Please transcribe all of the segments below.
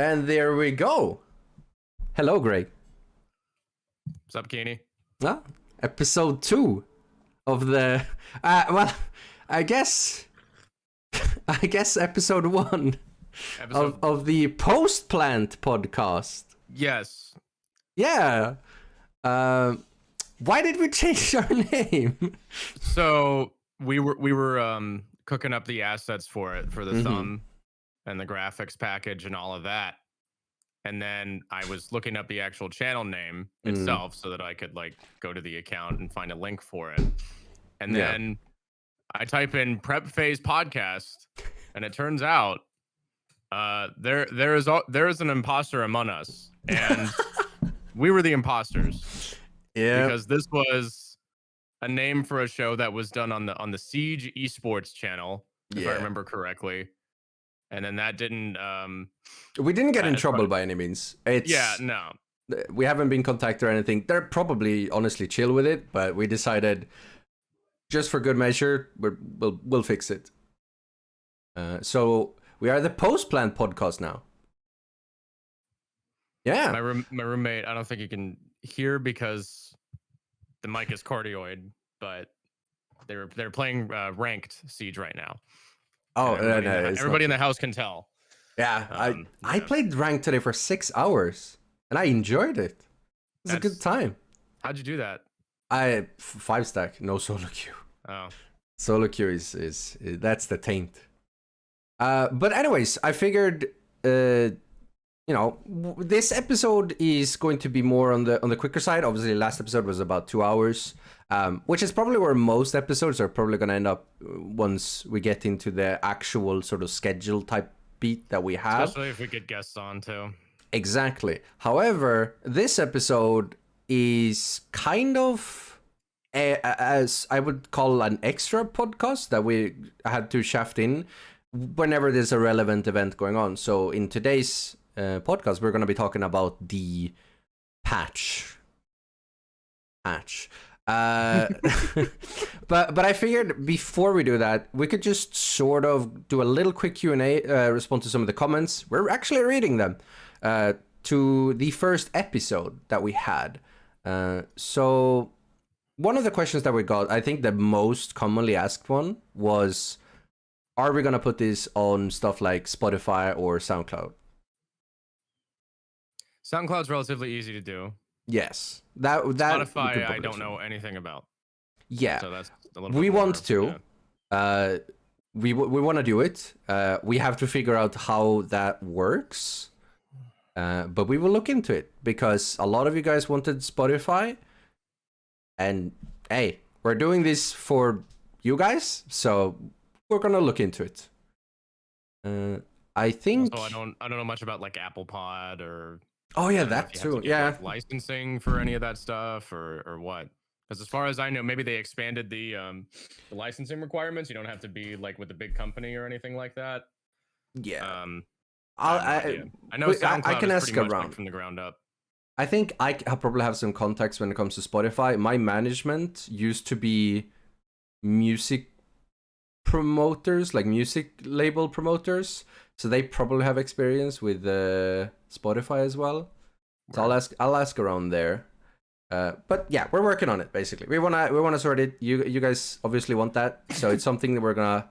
And there we go. Hello, Greg. What's up, Keeney? Episode 2 of the well, I guess episode 1 of the Post Plant podcast. Yes. Yeah. Why did we change our name? So we were cooking up the assets for it, for the thumb and the graphics package and all of that. And then I was looking up the actual channel name itself so that I could like go to the account and find a link for it. And then I type in Prep Phase Podcast, and it turns out there is an imposter among us, and we were the imposters. Yeah, because this was a name for a show that was done on the Siege Esports channel, if I remember correctly. And then that didn't. We didn't get in trouble by any means. No. We haven't been contacted or anything. They're probably honestly chill with it, but we decided, just for good measure, we'll fix it. So we are the Post Plant podcast now. Yeah. My roommate, I don't think you can hear because the mic is cardioid, but they're playing ranked Siege right now. Oh, everybody in the house can tell. Yeah, I played ranked today for 6 hours, and I enjoyed it. It was a good time. How'd you do that? 5-stack, no solo queue. Oh, solo queue is that's the taint. But anyways, I figured, this episode is going to be more on the quicker side. Obviously, last episode was about 2 hours. Which is probably where most episodes are probably going to end up once we get into the actual sort of schedule type beat that we have. Especially if we get guests on too. Exactly. However, this episode is kind of, as I would call, an extra podcast that we had to shaft in whenever there's a relevant event going on. So in today's podcast, we're going to be talking about the patch. But I figured before we do that, we could just sort of do a little quick Q&A, respond to some of the comments. We're actually reading them to the first episode that we had. So one of the questions that we got, I think the most commonly asked one was, are we going to put this on stuff like Spotify or SoundCloud? SoundCloud's relatively easy to do. Yes, that Spotify I don't know anything about. Yeah, so that's a little we bit want more, to. We want to do it. We have to figure out how that works. But we will look into it because a lot of you guys wanted Spotify, and hey, we're doing this for you guys, so we're gonna look into it. I think. So I don't know much about like Apple Pod or. Oh yeah, that too. Yeah, like licensing for any of that stuff or what? Because as far as I know, maybe they expanded the licensing requirements. You don't have to be like with a big company or anything like that. Yeah. I know SoundCloud I can is ask pretty much around like from the ground up. I think I probably have some contacts when it comes to Spotify. My management used to be music promoters, like music label promoters, so they probably have experience with Spotify as well. So I'll ask around there. But yeah, we're working on it. Basically, we wanna sort it. You guys obviously want that, so it's something that we're gonna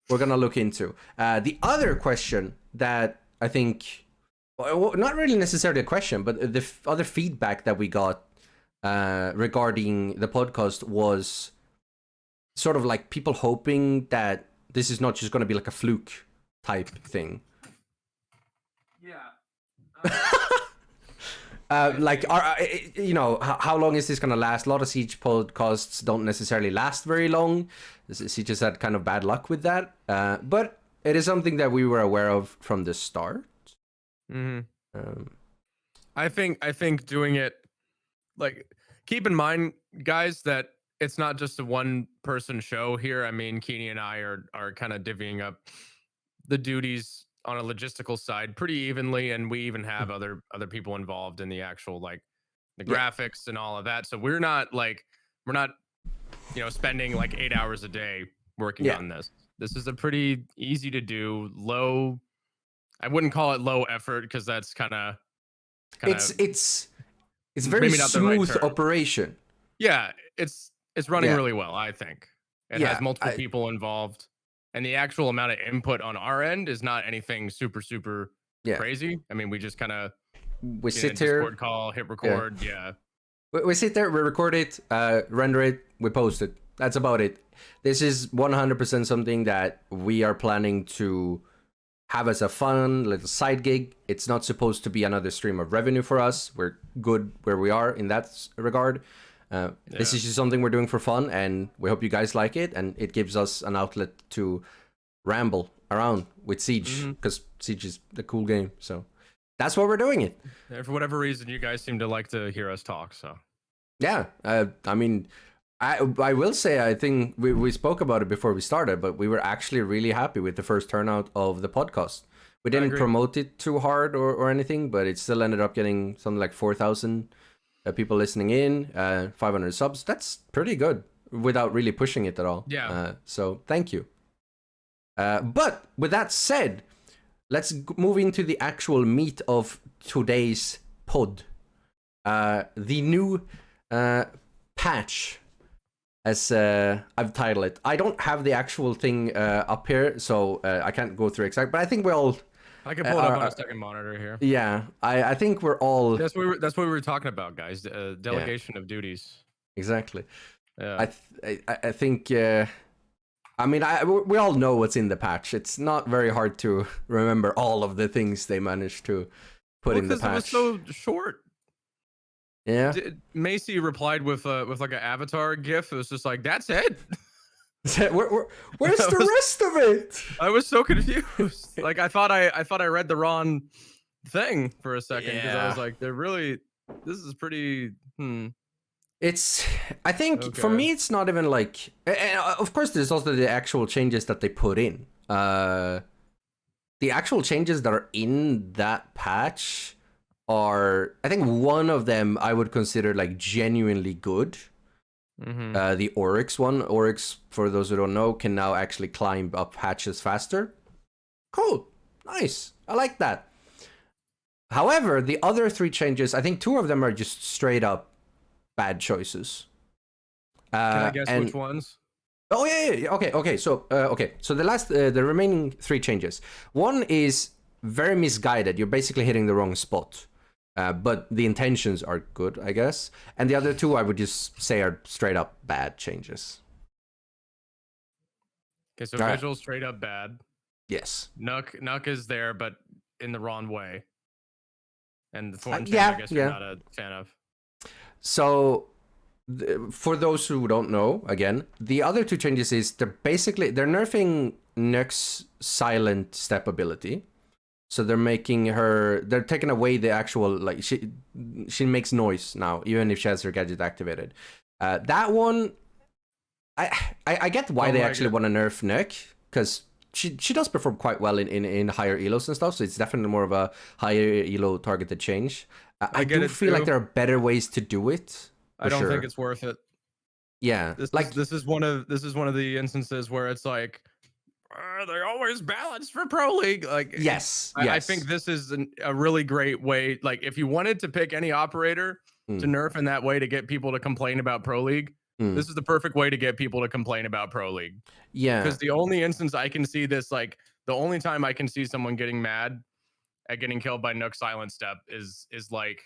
look into. The other question that I think, well, not really necessarily a question, but the other feedback that we got regarding the podcast was sort of like people hoping that this is not just going to be like a fluke type thing. Yeah. Like, how long is this going to last? A lot of Siege podcasts don't necessarily last very long. Siege just had kind of bad luck with that. But it is something that we were aware of from the start. I think doing it, like, keep in mind, guys, that it's not just a one person show here. I mean, Keeney and I are kind of divvying up the duties on a logistical side pretty evenly, and we even have other people involved in the actual like the graphics and all of that. So we're not spending like 8 hours a day working on this. This is a pretty easy to do, low I wouldn't call it low effort because that's kind of It's very maybe not the right smooth term. operation. Yeah, it's running really well, I think. It has multiple people involved, and the actual amount of input on our end is not anything super crazy. I mean, we just kind of sit here, Discord call, hit record, We sit there, we record it, render it, we post it. That's about it. This is 100% something that we are planning to have as a fun little side gig. It's not supposed to be another stream of revenue for us. We're good where we are in that regard. This is just something we're doing for fun, and we hope you guys like it, and it gives us an outlet to ramble around with Siege, because Siege is the cool game. So that's what we're doing it. For whatever reason, you guys seem to like to hear us talk, so. Yeah, I mean, I will say, I think we spoke about it before we started, but we were actually really happy with the first turnout of the podcast. We didn't promote it too hard or anything, but it still ended up getting something like 4,000 people listening in, 500 subs. That's pretty good without really pushing it at all. Yeah. So thank you. But with that said, let's move into the actual meat of today's pod. The new patch, as I've titled it. I don't have the actual thing up here, so I can't go through exact, but I think we all... I can pull it up on a second monitor here. Yeah, I think we're all... That's what we were talking about, guys. Delegation of duties. Exactly. Yeah. I think... I mean, we all know what's in the patch. It's not very hard to remember all of the things they managed to put in the patch. It was so short. Yeah. Macy replied with like an avatar gif. It was just like, that's it. Where's the rest of it? I was so confused. Like I thought I read the wrong thing for a second, because I was like, this is pretty It's, I think for me, it's not even like, and of course there's also the actual changes that they put in. The actual changes that are in that patch are, I think one of them I would consider like genuinely good. The Oryx one. Oryx, for those who don't know, can now actually climb up hatches faster. Cool. Nice. I like that. However, the other three changes, I think two of them are just straight up bad choices. Can I guess which ones? Oh yeah. Okay. So the remaining three changes. One is very misguided. You're basically hitting the wrong spot. But the intentions are good, I guess. And the other two, I would just say, are straight up bad changes. Okay, so visual straight up bad. Yes. Nuck is there, but in the wrong way. And the Thorn I guess you're not a fan of. So, for those who don't know, again, the other two changes is they're nerfing Nuck's silent step ability. So they're taking away the actual, like, she makes noise now, even if she has her gadget activated. That one, I get why they actually want to nerf Nuck, because she does perform quite well in higher elos and stuff, so it's definitely more of a higher elo targeted change. I do feel like there are better ways to do it. I don't think it's worth it. Yeah, this is one of the instances where it's like, they always balance for Pro League. Like, yes. I think this is a really great way. Like, if you wanted to pick any operator to nerf in that way to get people to complain about Pro League, this is the perfect way to get people to complain about Pro League. Yeah, because the only instance I can see this, like, the only time I can see someone getting mad at getting killed by Nook Silent Step is like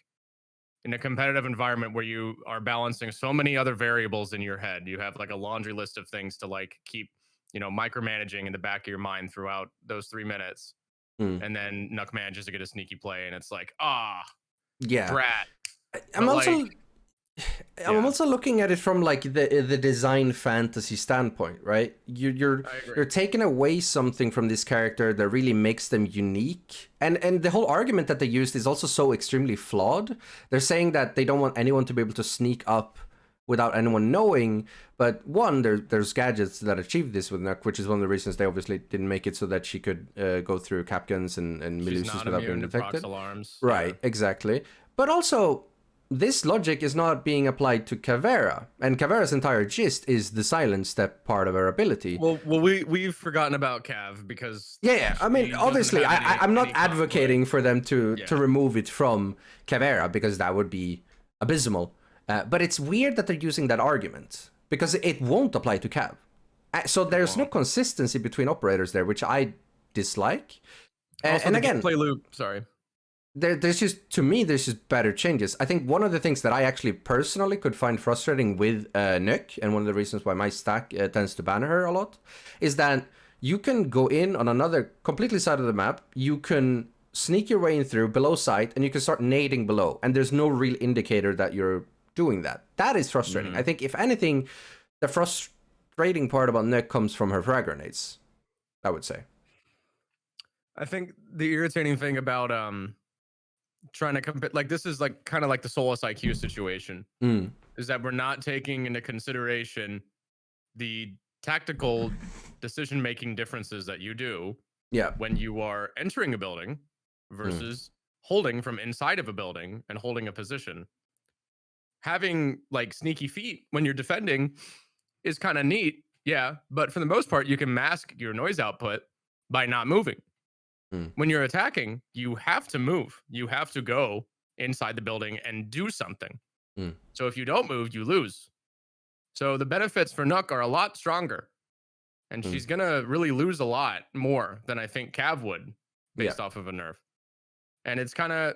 in a competitive environment where you are balancing so many other variables in your head. You have like a laundry list of things to like keep, micromanaging in the back of your mind throughout those 3 minutes. And then Nuck manages to get a sneaky play, and it's like, brat. I'm also looking at it from like the design fantasy standpoint, right? You're taking away something from this character that really makes them unique, and the whole argument that they used is also so extremely flawed. They're saying that they don't want anyone to be able to sneak up without anyone knowing, but one, there's gadgets that achieve this with Nuck, which is one of the reasons they obviously didn't make it so that she could go through cap guns and Melusis without being detected. Alarms. Right, exactly. But also, this logic is not being applied to Caveira, and Caveira's entire gist is the silence step part of her ability. Well, we've forgotten about Cav because Yeah. I mean, obviously, I'm not advocating for them to remove it from Caveira because that would be abysmal. But it's weird that they're using that argument because it won't apply to Cav. So there's no consistency between operators there, which I dislike. Also, and again, gameplay loop. Sorry. There's just better changes. I think one of the things that I actually personally could find frustrating with Nook, and one of the reasons why my stack tends to ban her a lot, is that you can go in on another completely side of the map, you can sneak your way in through below sight, and you can start nading below, and there's no real indicator that you're doing that. That is frustrating. I think, if anything, the frustrating part about Nook comes from her frag grenades, I would say. I think the irritating thing about trying to compare, like, this is like kind of like the Solus IQ situation, is that we're not taking into consideration the tactical decision making differences that you do when you are entering a building versus holding from inside of a building and holding a position. Having like sneaky feet when you're defending is kind of neat, but for the most part you can mask your noise output by not moving. When you're attacking, you have to move. You have to go inside the building and do something. So if you don't move, you lose. So the benefits for Nook are a lot stronger. And she's going to really lose a lot more than I think Cav would based off of a nerf. And it's kind of,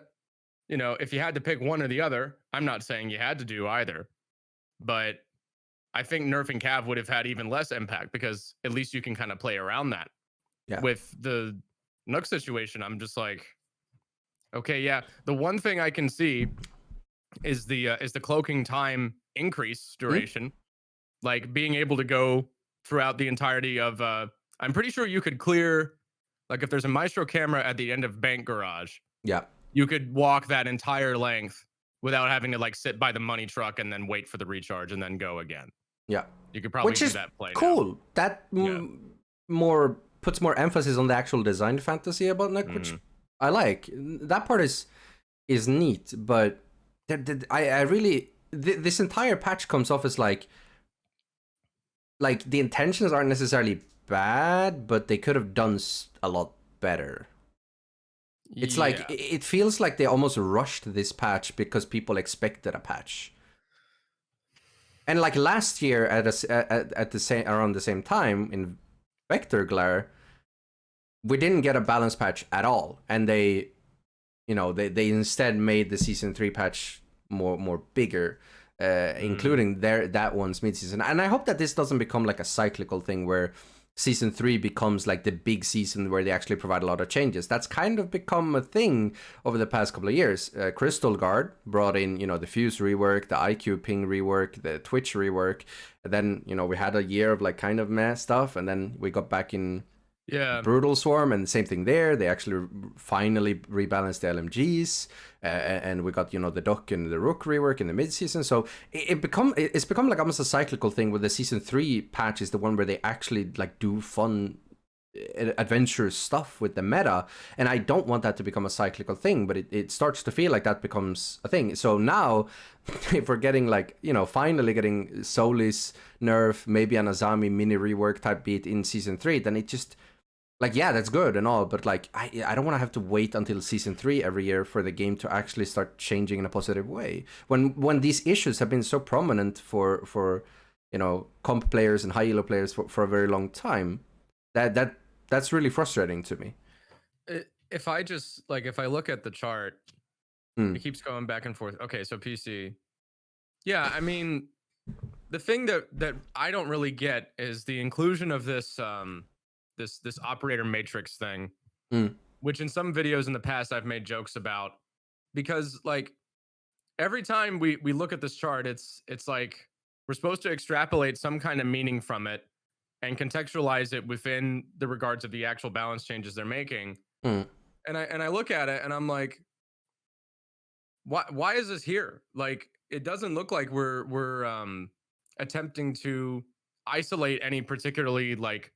you know, if you had to pick one or the other, I'm not saying you had to do either. But I think nerfing Cav would have had even less impact because at least you can kind of play around that. With the Nook situation, I'm just like, okay, the one thing I can see is the cloaking time increase duration, like being able to go throughout the entirety of. I'm pretty sure you could clear, like if there's a Maestro camera at the end of Bank Garage, you could walk that entire length without having to like sit by the money truck and then wait for the recharge and then go again. You could probably do that play. Cool. Now. More puts more emphasis on the actual design fantasy about Nook, which I like. That part is neat, but I really this entire patch comes off as like the intentions aren't necessarily bad, but they could have done a lot better. It's like it feels like they almost rushed this patch because people expected a patch. And like last year at around the same time in Vector Glare, we didn't get a balance patch at all, and they instead made the season 3 patch more bigger, including that one's mid-season. And I hope that this doesn't become like a cyclical thing where season 3 becomes like the big season where they actually provide a lot of changes. That's kind of become a thing over the past couple of years. Crystal Guard brought in, the Fuse rework, the IQ ping rework, the Twitch rework. And then, we had a year of like kind of meh stuff, and then we got back in Brutal Swarm, and the same thing there. They actually finally rebalanced the LMGs, and we got the Duck and the Rook rework in the mid-season. So it's become like almost a cyclical thing, where the season 3 patch is the one where they actually like do fun adventurous stuff with the meta, and I don't want that to become a cyclical thing, but it starts to feel like that becomes a thing. So now if we're getting like finally getting Solis nerf, maybe an Azami mini rework type beat in season 3, then it just like, that's good and all, but like I don't want to have to wait until season 3 every year for the game to actually start changing in a positive way, when these issues have been so prominent for comp players and high elo players for a very long time. That's really frustrating to me. If I look at the chart, it keeps going back and forth. Okay, so PC. Yeah, I mean, the thing that I don't really get is the inclusion of this this operator matrix thing, which in some videos in the past I've made jokes about, because like every time we look at this chart, it's like we're supposed to extrapolate some kind of meaning from it and contextualize it within the regards of the actual balance changes they're making. And I look at it and I'm like, why is this here? Like, it doesn't look like we're attempting to isolate any particularly like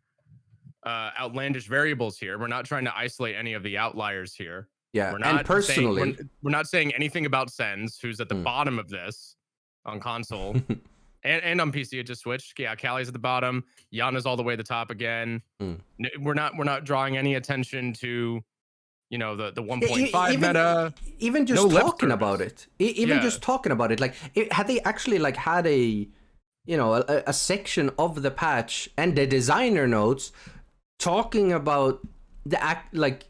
outlandish variables here. We're not trying to isolate any of the outliers here. Yeah, We're and not personally, saying, we're not saying anything about Sens, who's at the bottom of this on console. And on PC, it just switched. Yeah, Callie's at the bottom. Yana's all the way at the top again. We're not drawing any attention to, you know, the 1.5 meta. Even just No lip talking service. about it. Even just talking about it. Like, had they actually like had a, you know, a section of the patch and the designer notes talking about the act, like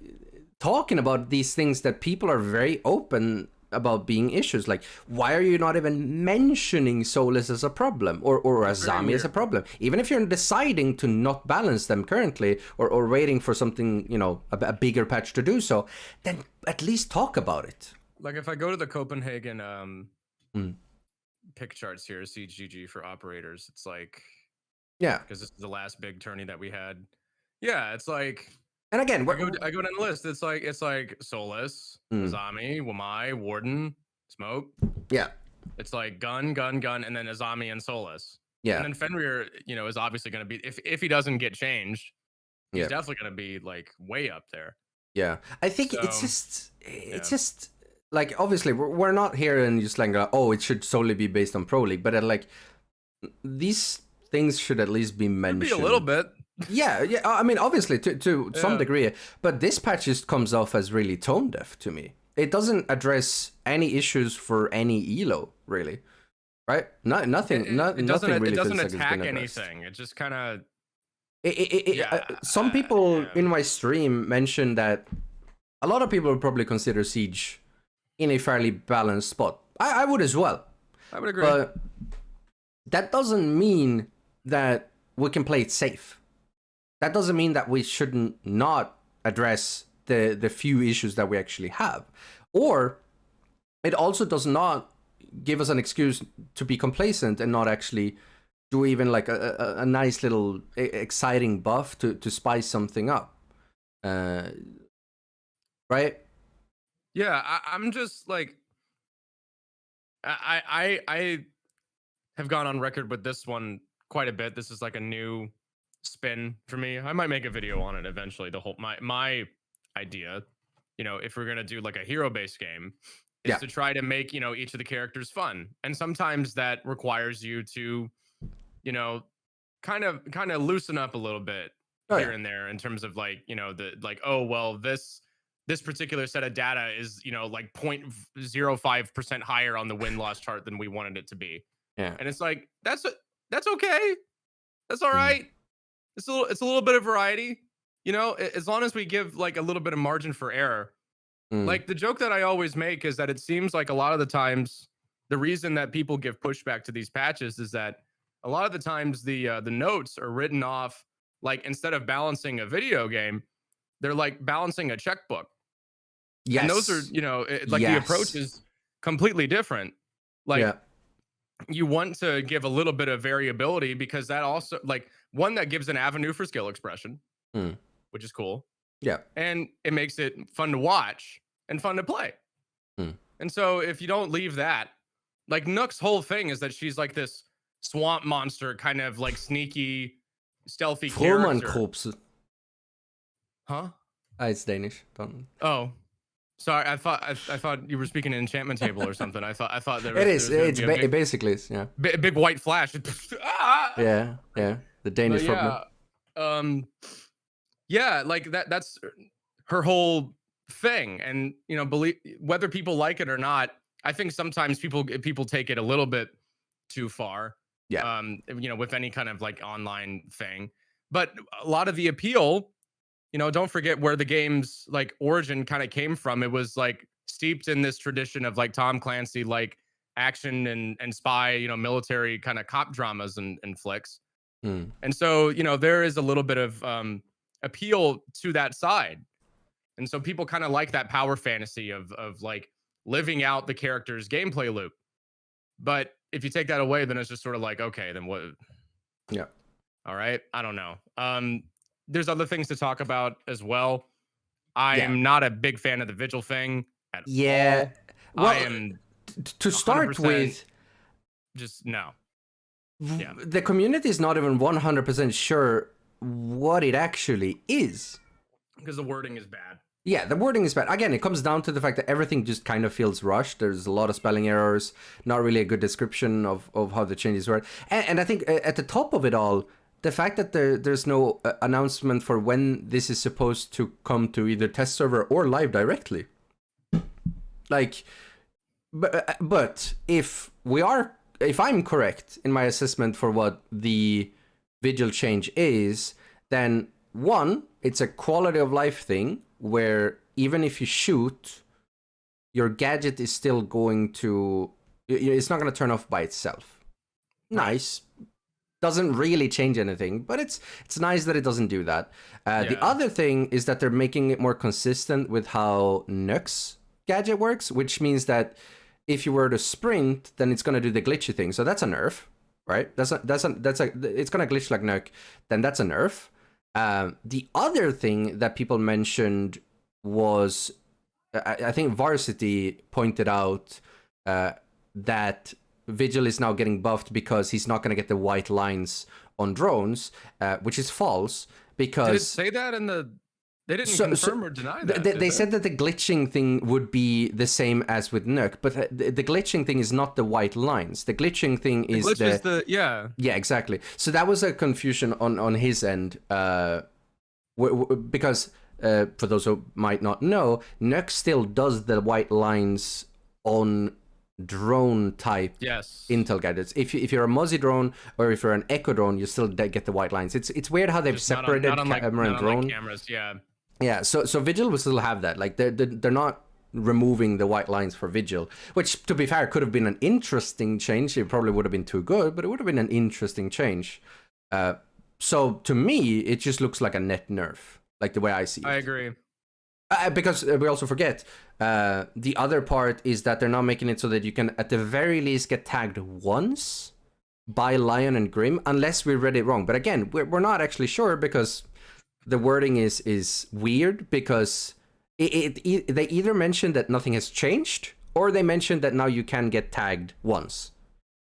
talking about these things that people are very open about being issues. Like, why are you not even mentioning Solus as a problem or Azami as a problem? Even if you're deciding to not balance them currently or waiting for something, you know, a bigger patch to do so, then at least talk about it. Like, if I go to the Copenhagen pick charts here, CGG for operators, it's like, yeah, because this is the last big tourney that we had. Yeah, it's like, and again, I go down the list. It's like Solus, Azami, Wamai, Warden, Smoke. Yeah. It's like gun, and then Azami and Solus. Yeah. And then Fenrir, you know, is obviously going to be, if he doesn't get changed, he's definitely going to be like way up there. Yeah, I think it's just like, obviously we're not here and just like, oh, it should solely be based on Pro League, but like these things should at least be mentioned. Maybe a little bit. Yeah. I mean, obviously to some degree, but this patch just comes off as really tone deaf to me. It doesn't address any issues for any elo, really, right? Nothing. Nothing really. It doesn't attack anything. It just kind of. Some people in my stream mentioned that a lot of people would probably consider Siege in a fairly balanced spot. I would as well. I would agree. But that doesn't mean that we can play it safe. That doesn't mean that we shouldn't not address the few issues that we actually have. Or it also does not give us an excuse to be complacent and not actually do even like a nice little exciting buff to spice something up. Right? Yeah, I'm just like, I have gone on record with this one quite a bit. This is like a new spin for me. I might make a video on it eventually. The whole my idea, you know, if we're gonna do like a hero-based game, is to try to make, you know, each of the characters fun. And sometimes that requires you to, you know, kind of loosen up a little bit here and there in terms of like, you know, the like, oh well, this particular set of data is, you know, like 0.05% higher on the win-loss chart than we wanted it to be. Yeah. And it's like, that's okay. That's all right. It's a little bit of variety, you know, as long as we give like a little bit of margin for error. Like the joke that I always make is that it seems like a lot of the times the reason that people give pushback to these patches is that a lot of the times the notes are written off, like instead of balancing a video game, they're like balancing a checkbook. Yes. And those are, you know, like the approach is completely different. Like you want to give a little bit of variability because that also, like, one, that gives an avenue for skill expression, which is cool. Yeah. And it makes it fun to watch and fun to play. And so if you don't leave that, like Nook's whole thing is that she's like this swamp monster, kind of like sneaky, stealthy character. Huh? It's Danish. Don't. Oh, sorry. I thought you were speaking an enchantment table or something. I thought there was. It is. It basically is. Yeah. Big white flash. Yeah. The Danish problem. Yeah, like that's her whole thing, and you know, believe whether people like it or not. I think sometimes people take it a little bit too far. Yeah. You know, with any kind of like online thing, but a lot of the appeal, you know, don't forget where the game's like origin kind of came from. It was like steeped in this tradition of like Tom Clancy, like action and spy, you know, military kind of cop dramas and flicks. And so, you know, there is a little bit of appeal to that side. And so people kind of like that power fantasy of like living out the character's gameplay loop. But if you take that away, then it's just sort of like, okay, then what? Yeah. All right. I don't know. There's other things to talk about as well. I am not a big fan of the vigil thing at all. Well, I am to start with, just no. Yeah. The community is not even 100% sure what it actually is. Because the wording is bad. Yeah, the wording is bad. Again, it comes down to the fact that everything just kind of feels rushed. There's a lot of spelling errors, not really a good description of how the changes were. And I think at the top of it all, the fact that there's no announcement for when this is supposed to come to either test server or live directly. Like, but if I'm correct in my assessment for what the Vigil change is, then one, it's a quality of life thing where even if you shoot, your gadget is still going to, it's not going to turn off by itself. Nice. Doesn't really change anything, but it's nice that it doesn't do that. The other thing is that they're making it more consistent with how Nux gadget works, which means that if you were to sprint, then it's going to do the glitchy thing. So that's a nerf, right? It's going to glitch like Nux, then that's a nerf. The other thing that people mentioned was, I think Varsity pointed out that Vigil is now getting buffed because he's not going to get the white lines on drones, which is false. Because did it say that in the? They didn't confirm or deny that. They said that the glitching thing would be the same as with Nux, but the glitching thing is not the white lines. The glitching thing is yeah. Yeah, exactly. So that was a confusion on his end, because for those who might not know, Nux still does the white lines on drone type intel gadgets. If you're a Mozzie drone or if you're an Echo drone, you still get the white lines. It's weird how they've just separated camera and drone. Cameras, yeah. Yeah, so Vigil will still have that. Like they're not removing the white lines for Vigil, which to be fair could have been an interesting change. It probably would have been too good, but it would have been an interesting change. So to me, it just looks like a net nerf, like the way I see it. I agree. Because we also forget, the other part is that they're now making it so that you can at the very least get tagged once by Lion and Grim, unless we read it wrong. But again, we're not actually sure because the wording is weird, because they either mentioned that nothing has changed or they mentioned that now you can get tagged once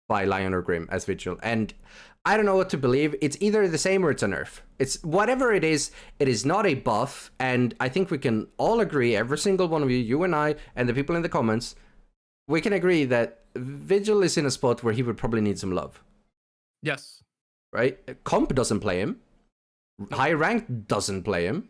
by Lion or Grim as Vigil. And I don't know what to believe. It's either the same or it's a nerf. It's whatever it is not a buff. And I think we can all agree, every single one of you and I, and the people in the comments, we can agree that Vigil is in a spot where he would probably need some love. Yes. Right? Comp doesn't play him. High rank doesn't play him.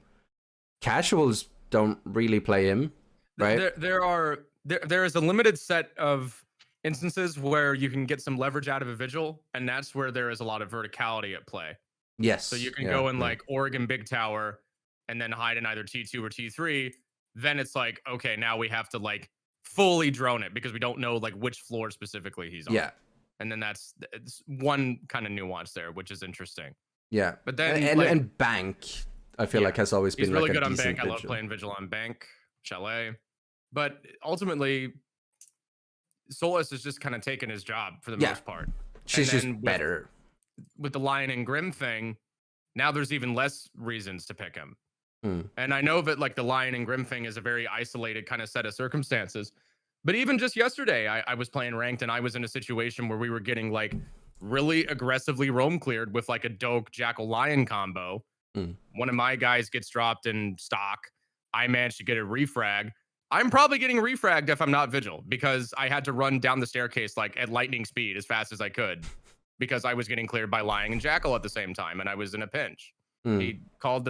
Casuals don't really play him. Right? There is a limited set of instances where you can get some leverage out of a Vigil, and that's where there is a lot of verticality at play. Yes. So you can go in like Oregon Big Tower and then hide in either T2 or T3. Then it's like, okay, now we have to like fully drone it because we don't know like which floor specifically he's on. Yeah. And then it's one kind of nuance there, which is interesting. Yeah. But then and Bank, I feel like has always been really like good a on decent Bank. I love playing Vigil on Bank, Chalet. But ultimately, Solus is just kind of taking his job for the most part. She's just better. With the Lion and Grim thing, now there's even less reasons to pick him. And I know that like the Lion and Grim thing is a very isolated kind of set of circumstances. But even just yesterday, I was playing ranked and I was in a situation where we were getting like really aggressively roam cleared with like a Doke Jackal Lion combo. One of my guys gets dropped in stock. I managed to get a refrag. I'm probably getting refragged if I'm not Vigil because I had to run down the staircase like at lightning speed as fast as I could because I was getting cleared by Lion and Jackal at the same time and I was in a pinch. He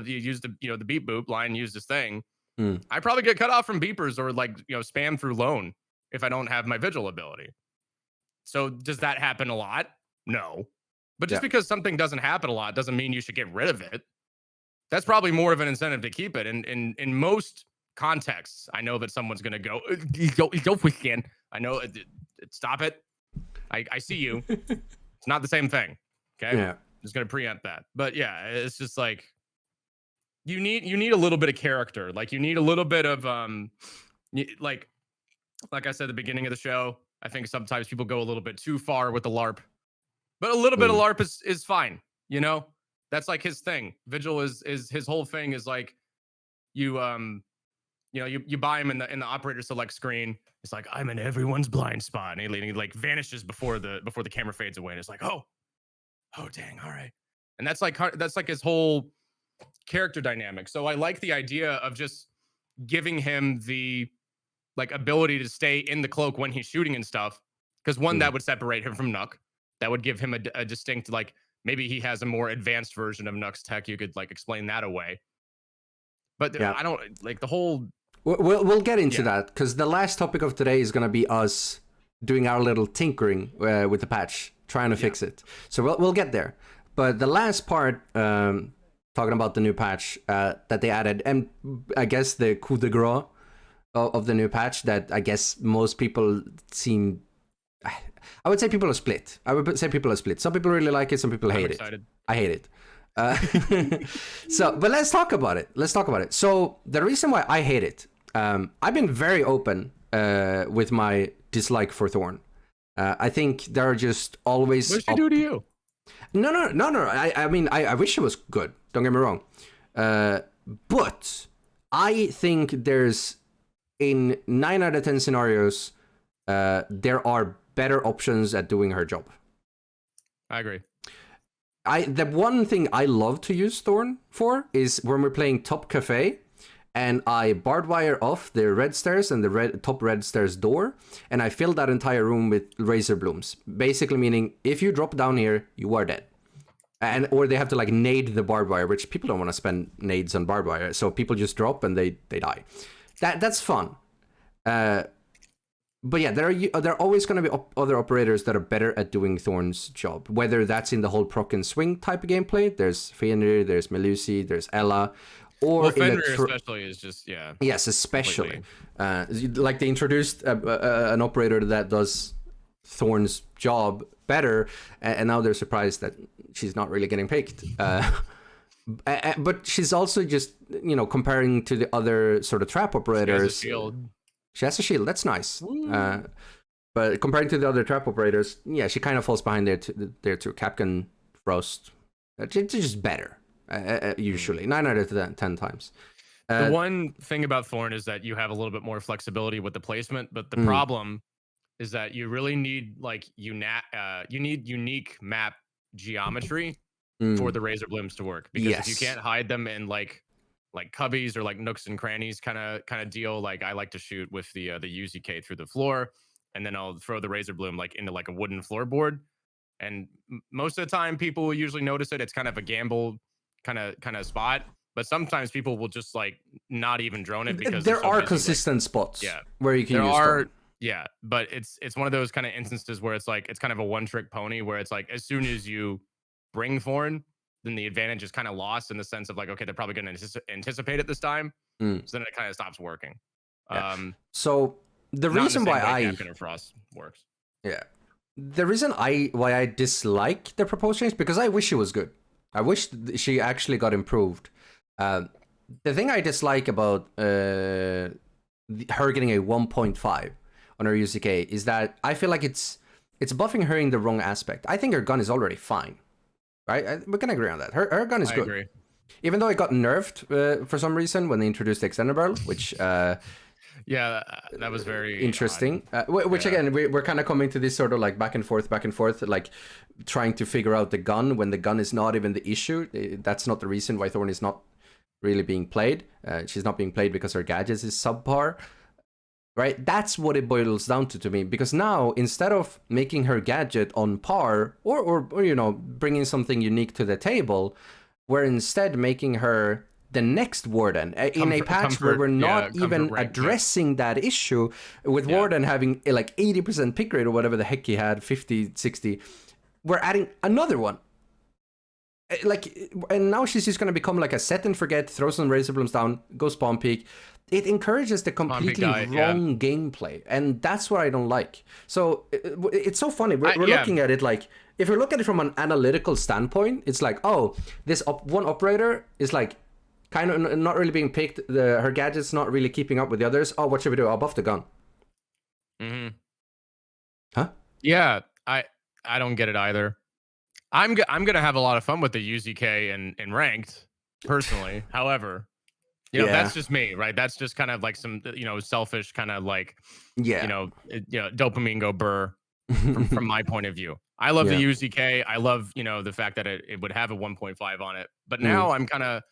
used the beep boop. Lion used his thing. I probably get cut off from beepers or like spam through lone if I don't have my Vigil ability. So does that happen a lot? No. But just because something doesn't happen a lot doesn't mean you should get rid of it. That's probably more of an incentive to keep it. And in most contexts, I know that someone's gonna go weekend. I know stop it. I see you. It's not the same thing. Okay. Yeah. Just gonna preempt that. But yeah, it's just like you need a little bit of character. Like you need a little bit of like I said at the beginning of the show, I think sometimes people go a little bit too far with the LARP. But a little bit of LARP is fine, That's like his thing. Vigil is his whole thing is like you buy him in the operator select screen. It's like I'm in everyone's blind spot, and he like vanishes before the camera fades away. And it's like oh dang, all right. And that's like his whole character dynamic. So I like the idea of just giving him the like ability to stay in the cloak when he's shooting and stuff. Because one, that would separate him from Nook. That would give him a distinct, like, maybe he has a more advanced version of Nook's tech. You could like explain that away. But I don't like the whole. We'll get into that, because the last topic of today is going to be us doing our little tinkering with the patch, trying to fix it. So we'll get there. But the last part, talking about the new patch that they added, and I guess the coup de grace of the new patch that I guess most people seem. I would say people are split. Some people really like it. Some people hate it. I hate it. But let's talk about it. So the reason why I hate it, I've been very open with my dislike for Thorn. I think there are just always. What did she do to you? No. I mean, I wish it was good. Don't get me wrong. But I think there's in 9 out of 10 scenarios, there are better options at doing her job. I agree. The one thing I love to use Thorn for is when we're playing Top Cafe, and I barbed wire off the red stairs and the top red stairs door, and I fill that entire room with razor blooms. Basically meaning, if you drop down here, you are dead. Or they have to like nade the barbed wire, which people don't want to spend nades on barbed wire, so people just drop and they die. That's fun. But yeah, there are always going to be other operators that are better at doing Thorn's job. Whether that's in the whole proc and swing type of gameplay, there's Fenrir, there's Melusi, there's Ella, or Fenrir especially is just Yes, especially. Like they introduced an operator that does Thorn's job better, and now they're surprised that she's not really getting picked. But she's also just comparing to the other sort of trap operators. She has a shield. That's nice. But comparing to the other trap operators, she kind of falls behind there too. Capcan, Frost, she's just better, usually. 9 out of 10 times. The one thing about Thorn is that you have a little bit more flexibility with the placement, but the problem is that you really need you need unique map geometry for the razor blooms to work. Because if you can't hide them in like cubbies or like nooks and crannies kind of deal, like I like to shoot with the UZK through the floor, and then I'll throw the razor bloom into like a wooden floorboard, and most of the time people will usually notice it. It's kind of a gamble kind of spot, but sometimes people will just like not even drone it because there are consistent spots where you can use Thorn. But it's one of those kind of instances where it's like it's kind of a one-trick pony, where it's like as soon as you bring Thorn, then the advantage is kind of lost in the sense of like, okay, they're probably going to anticipate it this time. So then it kind of stops working. So the reason why Frost works. Yeah. The reason why I dislike the proposed change, because I wish it was good. I wish she actually got improved. The thing I dislike about her getting a 1.5 on her UZK is that I feel like it's buffing her in the wrong aspect. I think her gun is already fine. Right, we can agree on that. Her gun is good. Agree. Even though it got nerfed for some reason when they introduced the extended barrel, which that was very interesting. Which again, we're kind of coming to this sort of like back and forth, like trying to figure out the gun when the gun is not even the issue. That's not the reason why Thorn is not really being played. She's not being played because her gadgets is subpar. Right, that's what it boils down to me. Because now, instead of making her gadget on par, or bringing something unique to the table, we're instead making her the next Warden in a patch where we're not even addressing that issue. With Warden having like 80% pick rate or whatever the heck he had, 50, 60, we're adding another one. And now she's just going to become like a set and forget, throw some razor blooms down, go spawn peek. It encourages the completely wrong gameplay, and that's what I don't like. So it's so funny. We're looking at it like, if you look at it from an analytical standpoint, it's like, oh, this one operator is like kind of not really being picked. Her gadget's not really keeping up with the others. Oh, what should we do? I'll buff the gun. Huh? Yeah, I don't get it either. I'm gonna have a lot of fun with the UZK in ranked, personally. However, that's just me, right? That's just kind of like some selfish kind of like dopamine go burr from my point of view. I love the UZK. I love the fact that it would have a 1.5 on it. But now I'm kind of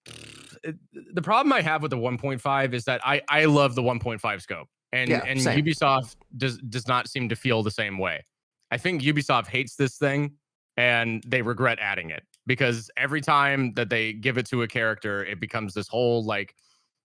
The problem I have with the 1.5 is that I love the 1.5 scope, and same. Ubisoft does not seem to feel the same way. I think Ubisoft hates this thing, and they regret adding it because every time that they give it to a character, it becomes this whole like,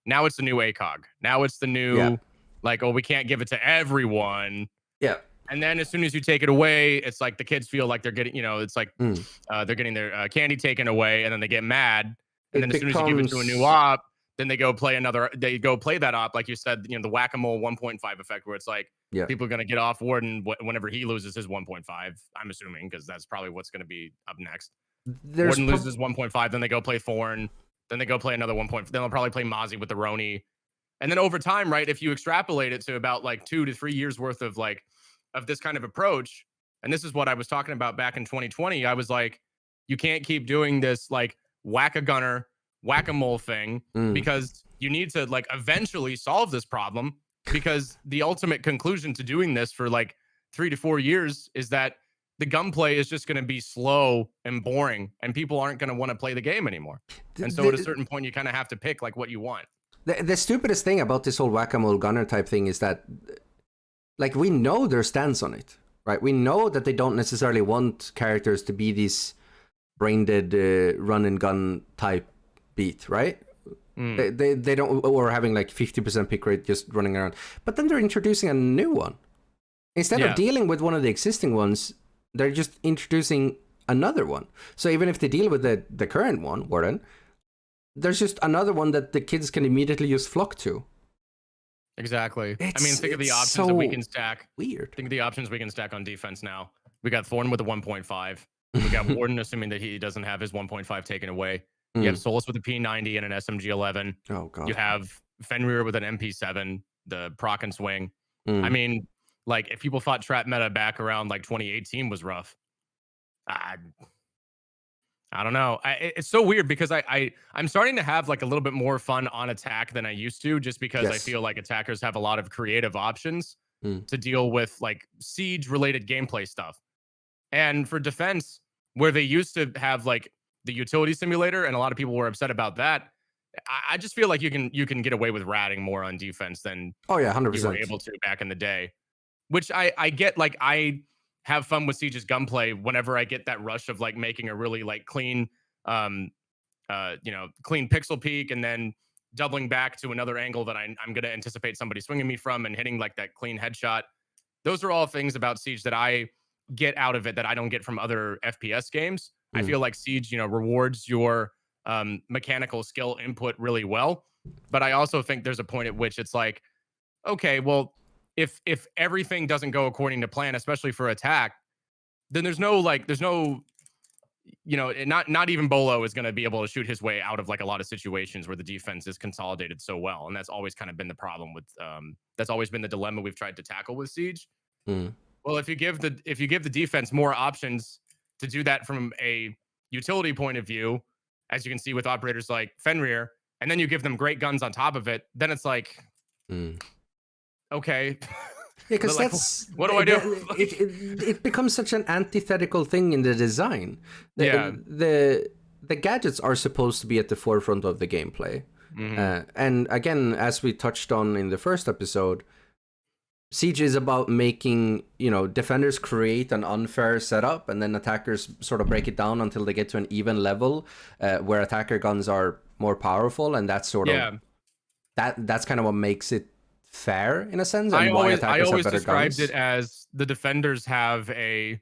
now it's the new ACOG, now it's the new like, oh, we can't give it to everyone. Yeah. And then as soon as you take it away, it's like the kids feel like they're getting, it's like they're getting their candy taken away, and then they get mad. And then as soon as you give it to a new op, then they go play that op, like you said, the whack-a-mole 1.5 effect, where it's like people are going to get off Warden whenever he loses his 1.5. I'm assuming, because that's probably what's going to be up next. Warden loses 1.5, then they go play Thorn, then they go play another 1.5. Then they'll probably play Mozzie with the Roni. And then over time, right, if you extrapolate it to about like 2 to 3 years worth of like of this kind of approach, and this is what I was talking about back in 2020, I was like, you can't keep doing this like whack-a-gunner, whack-a-mole thing, because you need to like eventually solve this problem, because the ultimate conclusion to doing this for like 3 to 4 years is that the gunplay is just going to be slow and boring, and people aren't going to want to play the game anymore. And so at a certain point, you kind of have to pick like what you want. The stupidest thing about this whole whack-a-mole gunner type thing is that, like, we know their stance on it, right? We know that they don't necessarily want characters to be these brain-dead run and gun type beat, right? They don't, or having like 50% pick rate just running around. But then they're introducing a new one. Instead of dealing with one of the existing ones, they're just introducing another one. So even if they deal with the current one, Warden, there's just another one that the kids can immediately just flock to. Exactly. I mean, think of the options that we can stack. Weird. Think of the options we can stack on defense now. We got Thorn with a 1.5. We got Warden, assuming that he doesn't have his 1.5 taken away. You have Solus with a P90 and an SMG11. Oh, God. You have Fenrir with an MP7, the proc and swing. I mean, like, if people thought trap meta back around like 2018 was rough, I don't know. It's so weird because I'm starting to have like a little bit more fun on attack than I used to, just because I feel like attackers have a lot of creative options to deal with like siege related gameplay stuff. And for defense, where they used to have like the utility simulator, and a lot of people were upset about that, I just feel like you can get away with ratting more on defense than 100%. you were able to back in the day. Which I get. Like, I have fun with Siege's gunplay whenever I get that rush of like making a really like clean clean pixel peek, and then doubling back to another angle that I'm going to anticipate somebody swinging me from, and hitting like that clean headshot. Those are all things about Siege that I get out of it that I don't get from other FPS games. I feel like Siege, rewards your mechanical skill input really well. But I also think there's a point at which it's like, okay, well, if everything doesn't go according to plan, especially for attack, then there's no, not even Bolo is going to be able to shoot his way out of like a lot of situations where the defense is consolidated so well. And that's always kind of been the problem with, that's always been the dilemma we've tried to tackle with Siege. Well, if you give the defense more options to do that from a utility point of view, as you can see with operators like Fenrir, and then you give them great guns on top of it, then it's like, okay. Because like, that's what do I do? It becomes such an antithetical thing in the design. The gadgets are supposed to be at the forefront of the gameplay. And again, as we touched on in the first episode, Siege is about making, defenders create an unfair setup, and then attackers sort of break it down until they get to an even level where attacker guns are more powerful, and that's sort of that's kind of what makes it fair in a sense. And I always described it as the defenders they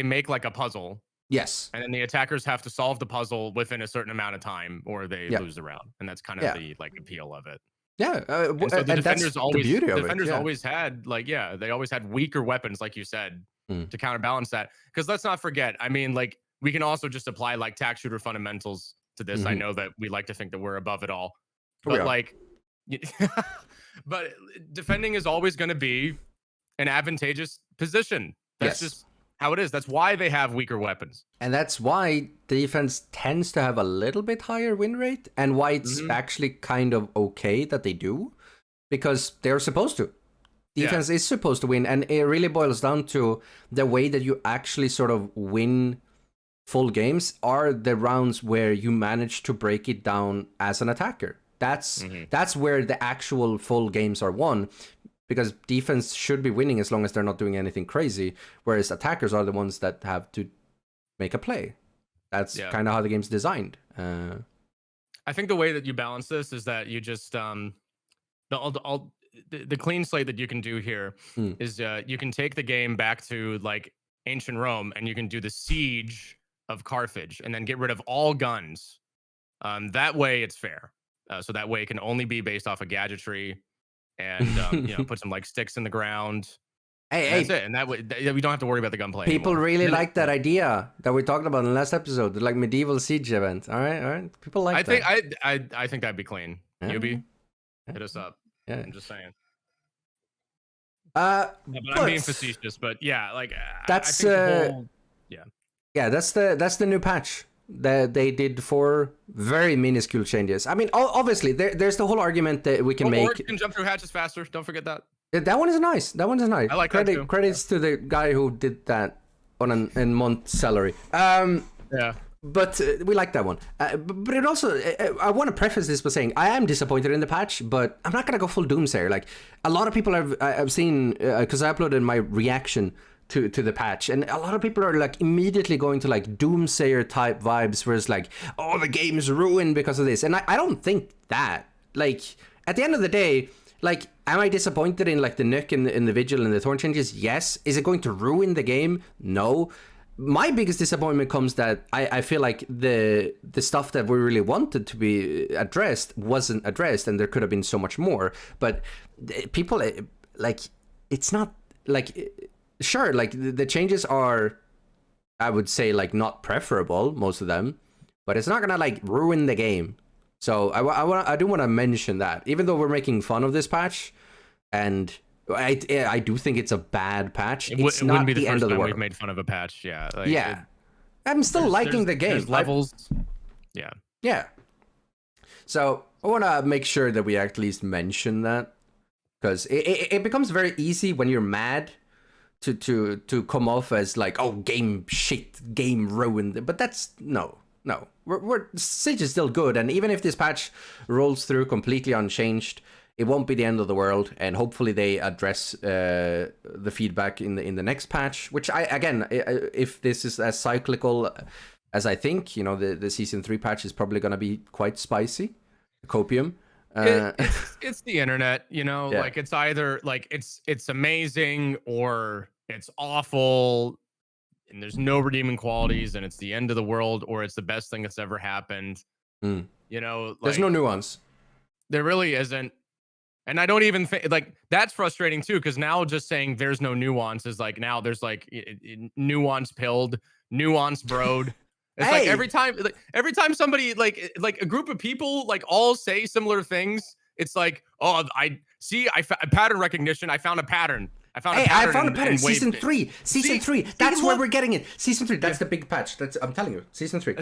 make like a puzzle. Yes. And then the attackers have to solve the puzzle within a certain amount of time, or they lose the round, and that's kind of the like appeal of it. Yeah, and so the defenders always had they always had weaker weapons, like you said, to counterbalance that. Because let's not forget, I mean, like, we can also just apply like tack shooter fundamentals to this. I know that we like to think that we're above it all, but but defending is always going to be an advantageous position. That's just how it is. That's why they have weaker weapons. And that's why the defense tends to have a little bit higher win rate, and why it's actually kind of okay that they do, because they're supposed to. Defense is supposed to win, and it really boils down to the way that you actually sort of win full games are the rounds where you manage to break it down as an attacker. That's where the actual full games are won, because defense should be winning as long as they're not doing anything crazy, whereas attackers are the ones that have to make a play. That's kind of how the game's designed. I think the way that you balance this is that you just the clean slate that you can do here is you can take the game back to like ancient Rome, and you can do the siege of Carthage, and then get rid of all guns. That way, it's fair. So that way, it can only be based off of gadgetry, and put some like sticks in the ground. That's it. And that way, we don't have to worry about the gunplay. People anymore. really like that idea that we talked about in the last episode, the like medieval siege event. All right. People like that. I think that'd be clean. Yubi, hit us up. Yeah. I'm just saying. But I'm being facetious, but yeah, like that's that's the new patch that they did for very minuscule changes. I mean, obviously there's the whole argument that we can make. Or you can jump through hatches faster. Don't forget that. That one is nice. I like that too. Credits to the guy who did that on a month salary. Yeah. But we like that one. But it also, I want to preface this by saying I am disappointed in the patch, but I'm not going to go full doomsayer. Like, a lot of people I've seen, because I uploaded my reaction to the patch, and a lot of people are like immediately going to like doomsayer type vibes, where it's like, oh, the game's ruined because of this. And I don't think that. Like, at the end of the day, like, am I disappointed in like the Nook and the Vigil and the Thorn changes? Yes. Is it going to ruin the game? No. My biggest disappointment comes that I feel like the stuff that we really wanted to be addressed wasn't addressed, and there could have been so much more. But people, like, it's not like, sure, like the changes are, I would say, like, not preferable, most of them, but it's not gonna like ruin the game. So I do want to mention that, even though we're making fun of this patch, and I do think it's a bad patch. It's not be the end of the world. We've made fun of a patch, yeah. Like, yeah, I'm still liking the game. There's levels, yeah. So I want to make sure that we at least mention that, because it becomes very easy when you're mad to come off as like, oh, game shit, game ruined. But that's no. Siege is still good, and even if this patch rolls through completely unchanged, it won't be the end of the world, and hopefully they address the feedback in the next patch, which if this is as cyclical as I think, the season 3 patch is probably going to be quite spicy, copium. It's the internet, like it's either like it's amazing or it's awful, and there's no redeeming qualities, and it's the end of the world, or it's the best thing that's ever happened. Like, there's no nuance. There really isn't. And I don't even think, like, that's frustrating too, because now just saying there's no nuance is like, now there's like nuance pilled, nuance broed. It's like every time somebody like a group of people like all say similar things, it's like, oh, I see, pattern recognition. I found a pattern. I found a pattern. Season 3. That's where we're getting it. Season 3. That's the big patch. I'm telling you. Season 3.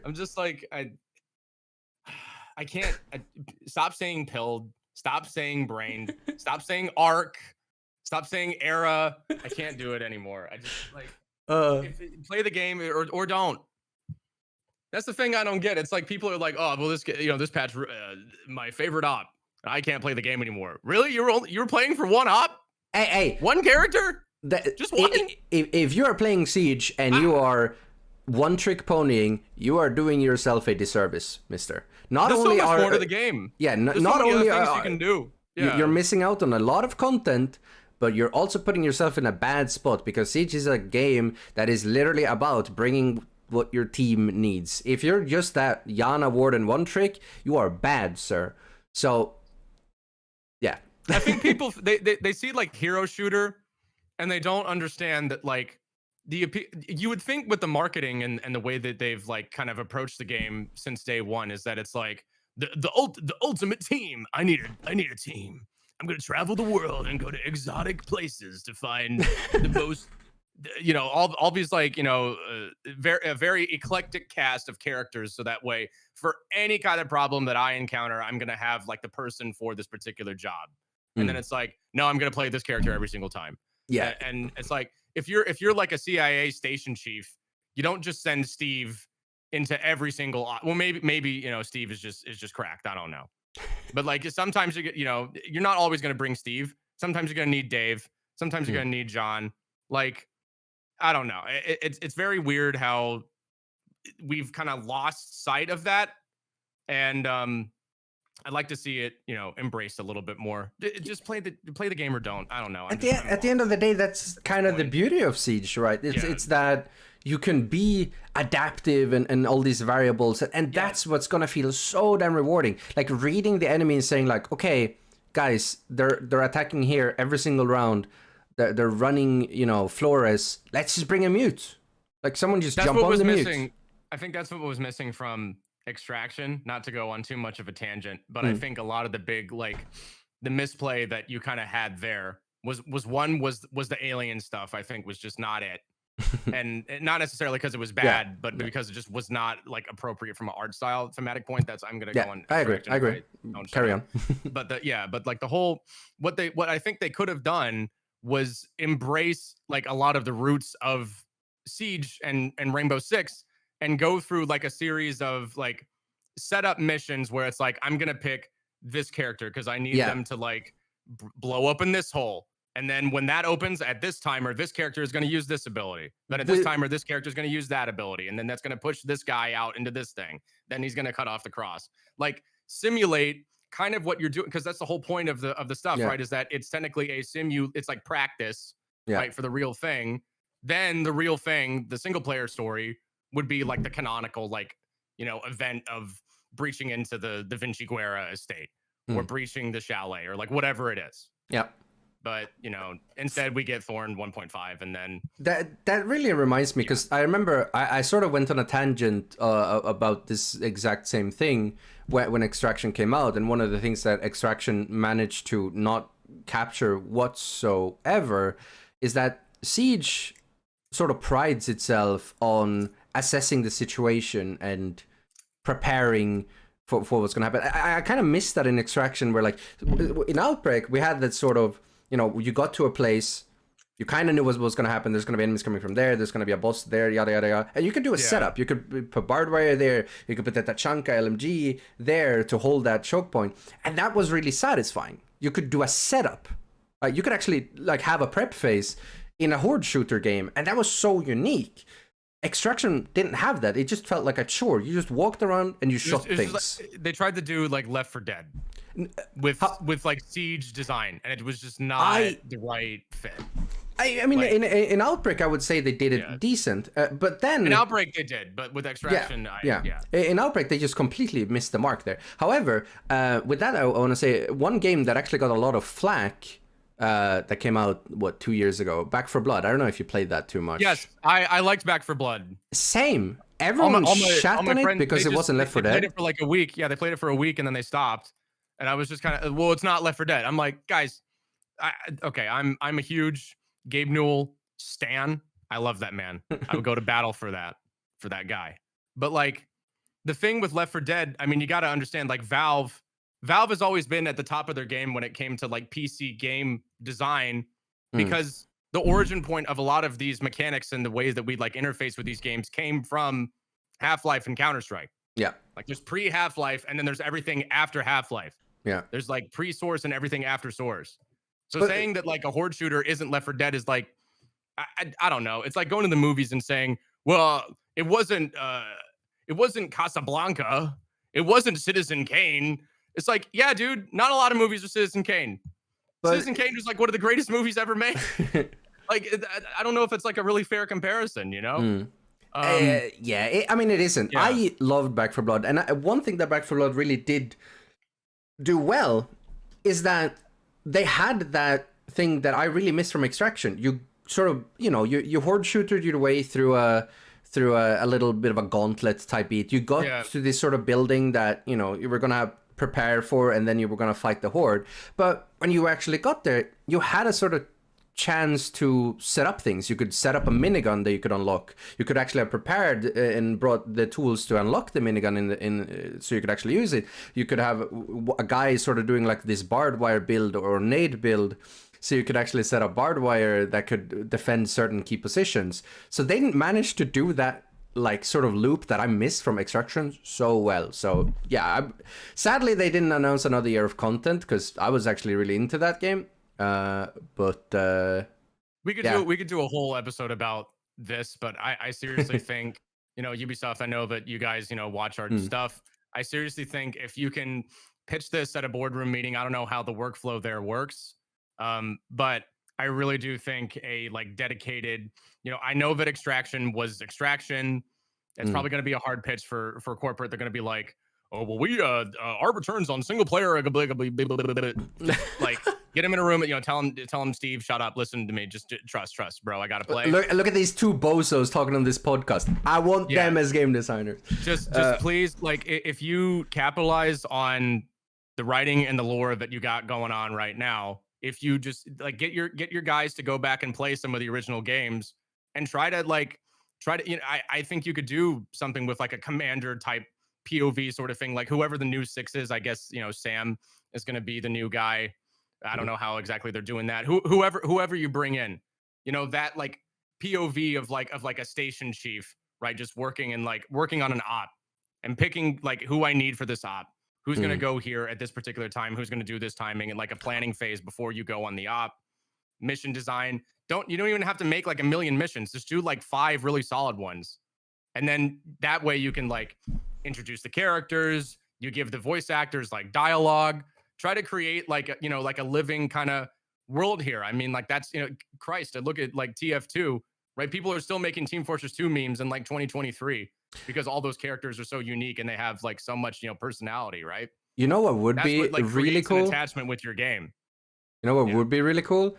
I'm just like, I can't stop saying pilled. Stop saying brained. Stop saying arc. Stop saying era. I can't do it anymore. I just like play the game or don't. That's the thing I don't get. It's like people are like, oh, well, this patch, my favorite op. I can't play the game anymore. Really? You were playing for one op? Hey, one character? Just one? If you are playing Siege and you are one-trick ponying, you are doing yourself a disservice, mister. Not There's only so much are more to the game. Yeah, not only things you can do. Yeah. You're missing out on a lot of content, but you're also putting yourself in a bad spot, because Siege is a game that is literally about bringing what your team needs. If you're just that Yana Warden one-trick, you are bad, sir. So, yeah. I think people they see like hero shooter, and they don't understand that like you would think with the marketing and the way that they've like kind of approached the game since day one is that it's like the ultimate team. I need a team. I'm gonna travel the world and go to exotic places to find the most, all these like a very eclectic cast of characters. So that way, for any kind of problem that I encounter, I'm gonna have like the person for this particular job. And then it's like, no, I'm gonna play this character every single time. Yeah, and it's like if you're like a CIA station chief, you don't just send Steve into every single. Well, maybe you know Steve is just cracked. I don't know, but like sometimes you know you're not always going to bring Steve. Sometimes you're going to need Dave. Sometimes you're going to need John. Like I don't know. It's very weird how we've kind of lost sight of that, and I'd like to see it, you know, embraced a little bit more. Just play the game or don't. I don't know. At the end of the day, that's kind of the beauty of Siege, right? It's that you can be adaptive and all these variables, and that's what's gonna feel so damn rewarding. Like reading the enemy and saying like, okay, guys, they're attacking here every single round. They're running, you know, Flores. Let's just bring a mute. Like someone just jump on the mute. I think that's what was missing from Extraction, not to go on too much of a tangent, but I think a lot of the big like the misplay that you kind of had there was the alien stuff. I think was just not it, and not necessarily because it was bad, but because it just was not like appropriate from an art style thematic point. That's I'm gonna go on. I agree. Carry on. But but like the whole what I think they could have done was embrace like a lot of the roots of Siege and Rainbow Six. And go through like a series of like setup missions where it's like I'm gonna pick this character because I need them to like blow open this hole, and then when that opens at this timer, this character is gonna use this ability. Then at this timer, this character is gonna use that ability, and then that's gonna push this guy out into this thing. Then he's gonna cut off the cross. Like simulate kind of what you're doing because that's the whole point of the stuff, right? Is that it's technically a it's like practice, right, for the real thing. Then the real thing, the single player story, would be like the canonical, like, you know, event of breaching into the Da Vinci Guerra estate or breaching the chalet or like whatever it is. Yeah. But, you know, instead we get Thorn 1.5 and then... That really reminds me because I remember I sort of went on a tangent about this exact same thing when Extraction came out. And one of the things that Extraction managed to not capture whatsoever is that Siege sort of prides itself on assessing the situation and preparing for what's going to happen. I kind of missed that in Extraction where like in Outbreak, we had that sort of, you know, you got to a place, you kind of knew what was going to happen. There's going to be enemies coming from there. There's going to be a boss there, yada, yada, yada. And you could do a setup. You could put barbed wire there. You could put that Tachanka LMG there to hold that choke point. And that was really satisfying. You could do a setup. You could actually like have a prep phase in a horde shooter game. And that was so unique. Extraction didn't have that. It just felt like a chore. You just walked around and you shot things. Like, they tried to do like Left 4 Dead with like Siege design, and it was just not the right fit. I mean, like, in Outbreak, I would say they did it decent, but then in Outbreak they did, but with Extraction, in Outbreak they just completely missed the mark there. However, with that, I want to say one game that actually got a lot of flack. That came out 2 years ago, Back 4 Blood. I don't know if you played that too much. Yes, I liked Back 4 Blood. Same. Everyone shat on it because it wasn't Left 4 Dead. They played it for like a week. Yeah, they played it for a week and then they stopped. And I was just kind of, well, it's not Left 4 Dead. I'm like, guys, I'm a huge Gabe Newell stan. I love that man. I would go to battle for that guy. But like the thing with Left 4 Dead, I mean, you got to understand, like Valve has always been at the top of their game when it came to like PC game design, because the origin point of a lot of these mechanics and the ways that we like interface with these games came from Half-Life and Counter-Strike. Yeah. Like there's pre-Half-Life and then there's everything after Half-Life. Yeah. There's like pre-Source and everything after Source. So saying that like a horde shooter isn't Left 4 Dead is like, I don't know. It's like going to the movies and saying, well, it wasn't Casablanca. It wasn't Citizen Kane. It's like, yeah, dude, not a lot of movies are Citizen Kane. But Citizen Kane was like one of the greatest movies ever made. Like, I don't know if it's like a really fair comparison, you know? I mean, it isn't. Yeah. I loved Back 4 Blood. And one thing that Back 4 Blood really did do well is that they had that thing that I really miss from Extraction. You sort of, you know, you horde shootered your way through a little bit of a gauntlet type beat. You got to this sort of building that, you know, you were going to prepare for, and then you were going to fight the horde. But when you actually got there, you had a sort of chance to set up things. You could set up a minigun that you could unlock. You could actually have prepared and brought the tools to unlock the minigun so you could actually use it. You could have a guy sort of doing like this barbed wire build or nade build, so you could actually set up barbed wire that could defend certain key positions. So they didn't manage to do that like sort of loop that I missed from Extraction so well. So yeah, sadly they didn't announce another year of content because I was actually really into that game. But we could do a whole episode about this, but I seriously think, you know, Ubisoft, I know that you guys, you know, watch our stuff. I seriously think if you can pitch this at a boardroom meeting, I don't know how the workflow there works. But I really do think a like dedicated, you know, I know that Extraction was Extraction. It's probably going to be a hard pitch for corporate. They're going to be like, oh well, we our returns on single player, like get him in a room, you know, tell him Steve, shut up, listen to me, just trust, bro. I gotta play. Look at these two bozos talking on this podcast. I want them as game designers. Just please, like, if you capitalize on the writing and the lore that you got going on right now, if you just like get your guys to go back and play some of the original games and try to, you know, I think you could do something with like a commander type POV sort of thing, like whoever the new 6 is. I guess, you know, Sam is going to be the new guy. I don't know how exactly they're doing that. Whoever you bring in, you know, that like POV of like a station chief, right? Just working on an op and picking like who I need for this op, who's going to go here at this particular time, who's going to do this timing, and like a planning phase before you go on the op. Mission design. You don't even have to make like a million missions. Just do like 5 really solid ones. And then that way you can like introduce the characters, you give the voice actors like dialogue, try to create like you know, like a living kind of world here. I mean, like that's, you know, Christ, I look at like TF2, right? People are still making Team Fortress 2 memes in like 2023 because all those characters are so unique and they have like so much, you know, personality, right? You know what would be like, really cool? An attachment with your game. You know what would be really cool?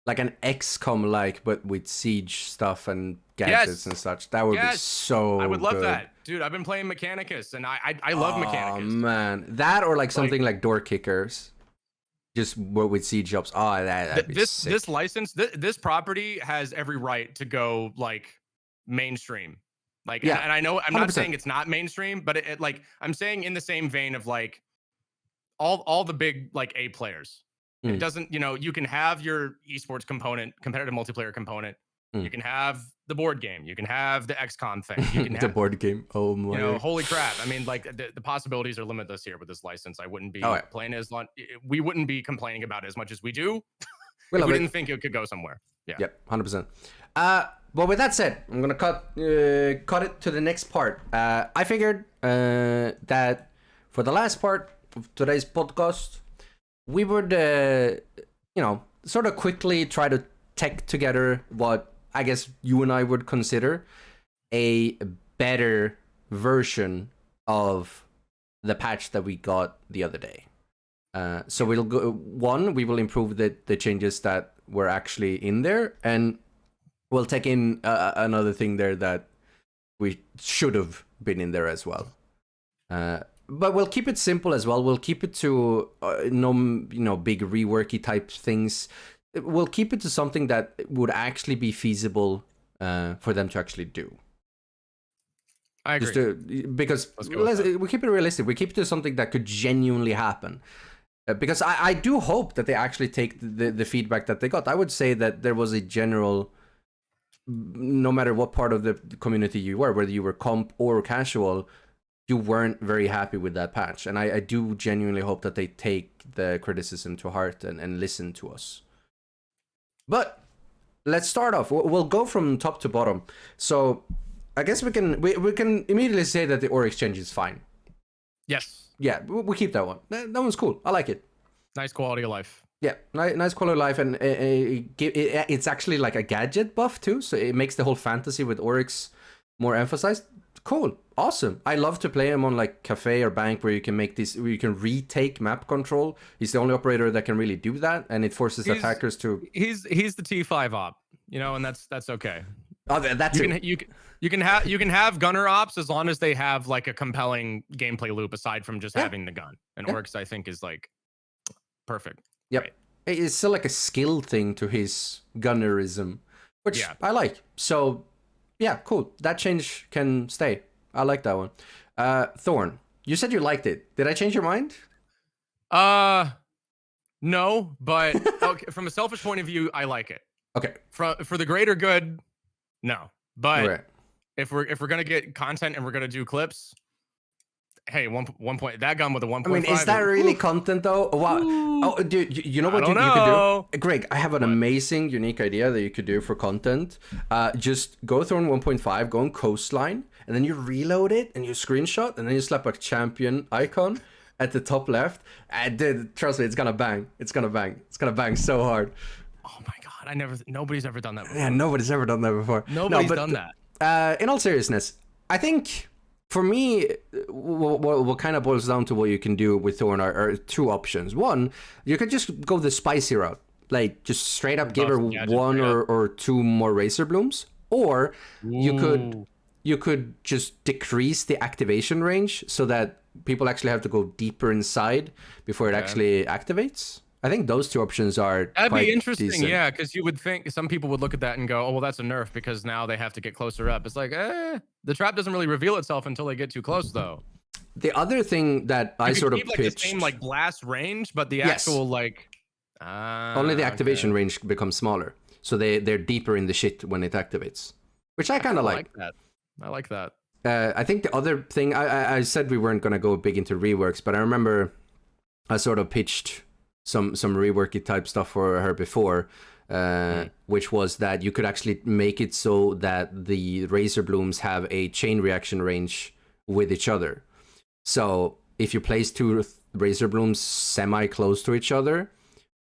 Like an XCOM like, but with siege stuff and gadgets and such. That would be so I would love good. that. Dude, I've been playing Mechanicus and I love Mechanicus. Oh man. That or like something like Door Kickers. Just with siege jobs. Oh, that'd be sick. This license, this property has every right to go like mainstream. Like, and I know I'm 100%. Not saying it's not mainstream, but it like I'm saying in the same vein of like all the big like A players. It doesn't, you know, you can have your esports component, competitive multiplayer component. You can have the board game. You can have the XCOM thing. You can have the board game. Oh my! You know, holy crap! I mean, like the possibilities are limitless here with this license. I wouldn't be playing as long. We wouldn't be complaining about it as much as we do. If we didn't think it could go somewhere. Yeah. Yep. 100%. But with that said, I'm gonna cut it to the next part. I figured that for the last part of today's podcast, we would, you know, sort of quickly try to tech together what I guess you and I would consider a better version of the patch that we got the other day. So we'll go, we will improve the changes that were actually in there, and we'll take in another thing there that we should have been in there as well. But we'll keep it simple as well. We'll keep it to no, you know, big reworky type things. We'll keep it to something that would actually be feasible for them to actually do. I agree. Because we keep it realistic. We keep it to something that could genuinely happen. Because I do hope that they actually take the feedback that they got. I would say that there was a general, no matter what part of the community you were, whether you were comp or casual, you weren't very happy with that patch. And I do genuinely hope that they take the criticism to heart and listen to us. But let's start off. We'll go from top to bottom. So I guess we can immediately say that the Oryx change is fine. Yes. Yeah, we keep that one. That one's cool. I like it. Nice quality of life. Yeah, nice quality of life, and it's actually like a gadget buff too, so it makes the whole fantasy with Oryx more emphasized. Cool, awesome. I love to play him on like Cafe or Bank, where you can make this, where you can retake map control. He's the only operator that can really do that, and it forces attackers to. He's the T5 op, you know, and that's okay. Oh, that's it. You can have gunner ops as long as they have like a compelling gameplay loop aside from just having the gun. And Oryx, I think, is like perfect. Yep. Right. It's still like a skill thing to his gunnerism, which I like. So yeah, cool. That change can stay. I like that one. Thorn, you said you liked it. Did I change your mind? No, but okay, from a selfish point of view, I like it. Okay. For the greater good, no. But if we're gonna get content and we're gonna do clips, hey, one point that gun with a 1.5. I mean, is that really content though? Wow. Oh, dude, you know what you could do? Greg, I have an amazing, unique idea that you could do for content. Just go through on 1.5, go on coastline, and then you reload it and you screenshot, and then you slap a champion icon at the top left. Dude, trust me, it's gonna bang. It's gonna bang. It's gonna bang so hard. Oh my god, nobody's ever done that before. Yeah, nobody's ever done that before. Nobody's done that. In all seriousness, I think for me, what kind of boils down to what you can do with Thorn are two options. One, you could just go the spicy route, like just straight up give her one or two more Razor Blooms, or you could just decrease the activation range so that people actually have to go deeper inside before it actually activates. I think those two options are that'd quite be interesting, decent. yeah, because you would think some people would look at that and go, "Oh, well, that's a nerf because now they have to get closer up." It's like, the trap doesn't really reveal itself until they get too close, though. The other thing that I sort of keep, pitched, the same like blast range, but the actual like only the activation range becomes smaller, so they're deeper in the shit when it activates, which I kind of like. That. I like that. I think the other thing I said we weren't gonna go big into reworks, but I remember I sort of pitched some reworky type stuff for her before, which was that you could actually make it so that the Razor Blooms have a chain reaction range with each other. So if you place two Razor Blooms semi close to each other,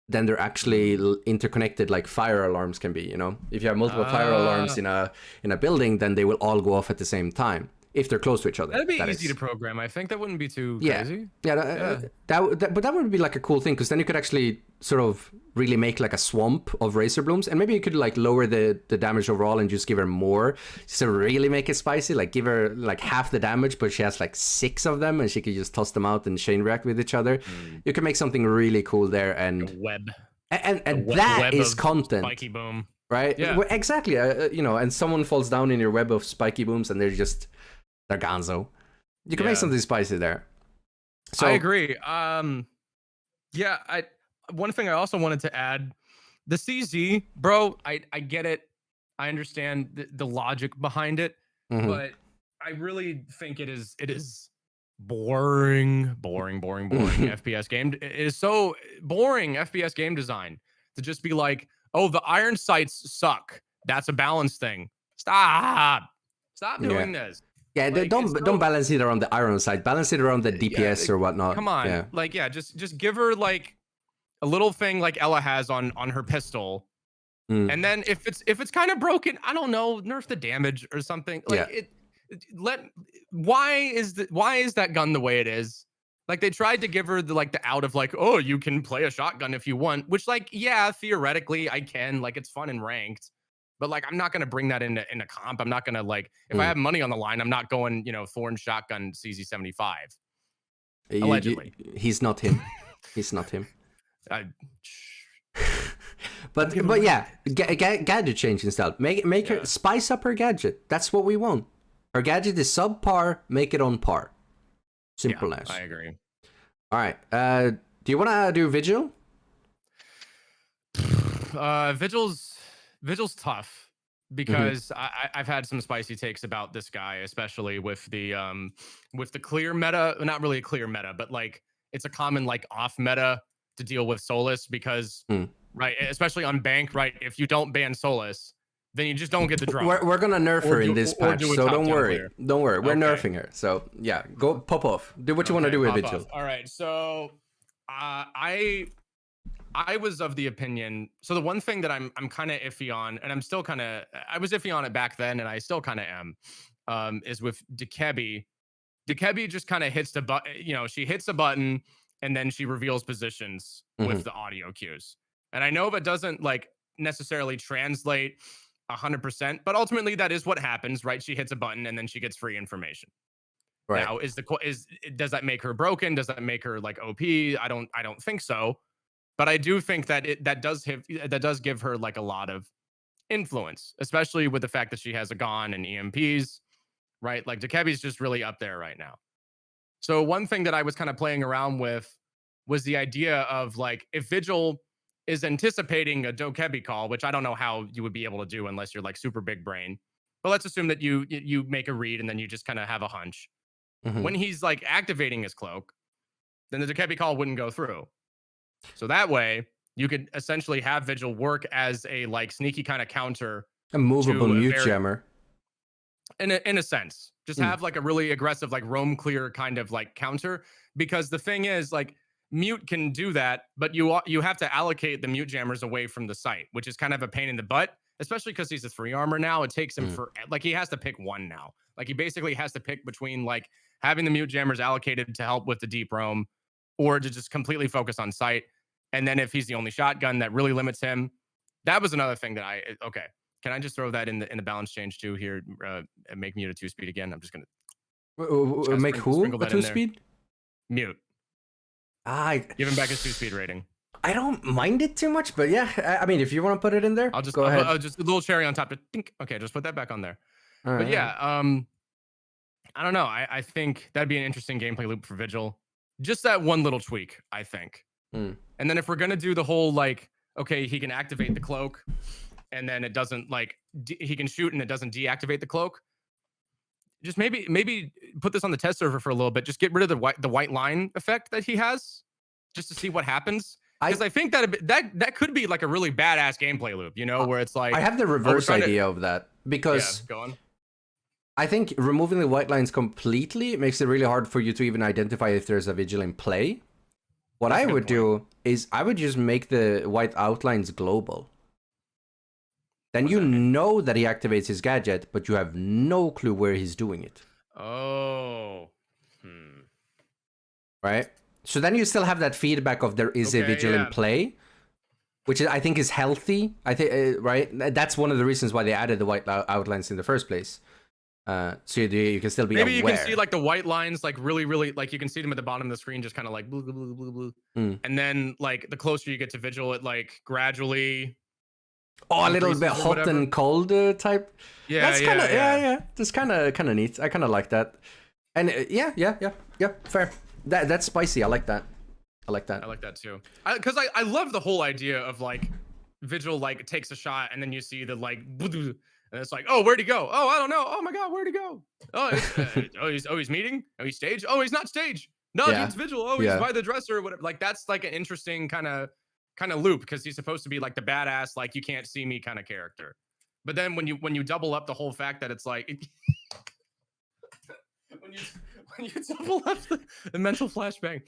then they're actually interconnected like fire alarms can be, you know? If you have multiple fire alarms in a building, then they will all go off at the same time. If they're close to each other. That'd be easy to program. I think that wouldn't be too crazy. But that would be like a cool thing, because then you could actually sort of really make like a swamp of Razor Blooms, and maybe you could like lower the damage overall and just give her more, so really make it spicy, like give her like half the damage, but she has like 6 of them and she could just toss them out and chain react with each other. You can make something really cool there, and a web. And that is content. Spiky boom. Right? Yeah. Well, exactly. You know, and someone falls down in your web of spiky booms and they're gonzo. You can make something spicy there. So I agree. One thing I also wanted to add, the CZ, bro, I get it. I understand the logic behind it, but I really think it is boring FPS game. It is so boring FPS game design to just be like, oh, the iron sights suck. That's a balance thing. Stop doing this. Yeah, like, don't balance it around the iron side. Balance it around the DPS or whatnot. Come on, just give her like a little thing like Ella has on her pistol, and then if it's kind of broken, I don't know, nerf the damage or something. Like why is that gun the way it is? Like they tried to give her the out of like, oh, you can play a shotgun if you want, which like theoretically I can, like it's fun and ranked. But like, I'm not gonna bring that into comp. I'm not gonna like, if I have money on the line, I'm not going, Thorn shotgun CZ75. Allegedly, he's not him. He's not him. But yeah, gadget change in style. Make her spice up her gadget. That's what we want. Her gadget is subpar. Make it on par. Simple as. I agree. All right. Do you want to do Vigil? Vigil's tough because I've had some spicy takes about this guy, especially with the clear meta. Not really a clear meta, but like it's a common like off meta to deal with Solus because right, especially on Bank, right? If you don't ban Solus, then you just don't get the drop. We're gonna nerf her in this patch, so don't worry. Don't worry, we're nerfing her. So yeah, go pop off. Do what you want to do with Vigil. All right, so I was of the opinion. So the one thing that I'm kind of iffy on, and I'm still kind of, I was iffy on it back then, and I still kind of am, is with Dekebi. Dekebi just kind of hits the button. She hits a button, and then she reveals positions with the audio cues. And I know that doesn't like necessarily translate 100%, but ultimately that is what happens, right? She hits a button, and then she gets free information. Right. Now, does that make her broken? Does that make her like OP? I don't think so. But I do think that that does give her like a lot of influence, especially with the fact that she has a Gon and EMPs, right? Like Dekebi's just really up there right now. So one thing that I was kind of playing around with was the idea of like, if Vigil is anticipating a Dokebi call, which I don't know how you would be able to do unless you're like super big brain. but let's assume that you make a read and then you just kind of have a hunch. When he's like activating his cloak, then the Dekebi call wouldn't go through. So that way, you could essentially have Vigil work as a like sneaky kind of counter, a movable mute jammer. In a sense, just have like a really aggressive like roam clear kind of like counter, because the thing is like mute can do that, but you have to allocate the mute jammers away from the site, which is kind of a pain in the butt, especially because he's a 3 armor now. It takes him for like he has to pick one now. Like he basically has to pick between like having the mute jammers allocated to help with the deep roam, or to just completely focus on sight. And then if he's the only shotgun, that really limits him. That was another thing that okay. Can I just throw that in the balance change too here? And make mute a 2-speed again. I'm just gonna make who a 2-speed? Mute. Give him back his 2-speed rating. I don't mind it too much, but yeah, I mean, if you want to put it in there, I'll go ahead. I'll just a little cherry on top. Okay, just put that back on there. But yeah, I don't know. I think that'd be an interesting gameplay loop for Vigil. Just that one little tweak, I think. And then if we're gonna do the whole like, okay, he can activate the cloak, and then it doesn't like he can shoot and it doesn't deactivate the cloak. Just maybe put this on the test server for a little bit. Just get rid of the white line effect that he has, just to see what happens. Because I think that could be like a really badass gameplay loop, you know, where it's like I have the reverse idea of that, because go on. I think removing the white lines completely makes it really hard for you to even identify if there's a Vigil in play. What I would do is I would just make the white outlines global. Then you know that he activates his gadget, but you have no clue where he's doing it. Oh. Right? So then you still have that feedback of there is a Vigil in play, which I think is healthy. I think, right? That's one of the reasons why they added the white outlines in the first place. So you can still be aware. You can see like the white lines, like really, really, like you can see them at the bottom of the screen, just kind of like blue, blue, blue, blue, blue. And then like the closer you get to Vigil, it like gradually. Oh, a little bit hot and cold type. Yeah, that's kind of yeah. That's kind of neat. I kind of like that. And yeah. Fair. That's spicy. I like that. I like that too. Because I love the whole idea of like Vigil like takes a shot and then you see the like, and it's like, oh, where'd he go? Oh, I don't know. Oh my god, where'd he go? Oh, he's meeting. Oh, he's stage. Oh, he's not stage. No, it's Vigil. Oh, he's by the dresser or whatever. Like that's like an interesting kind of loop, because he's supposed to be like the badass, like you can't see me kind of character. But then when you double up the whole fact that it's like when you double up the mental flashbang,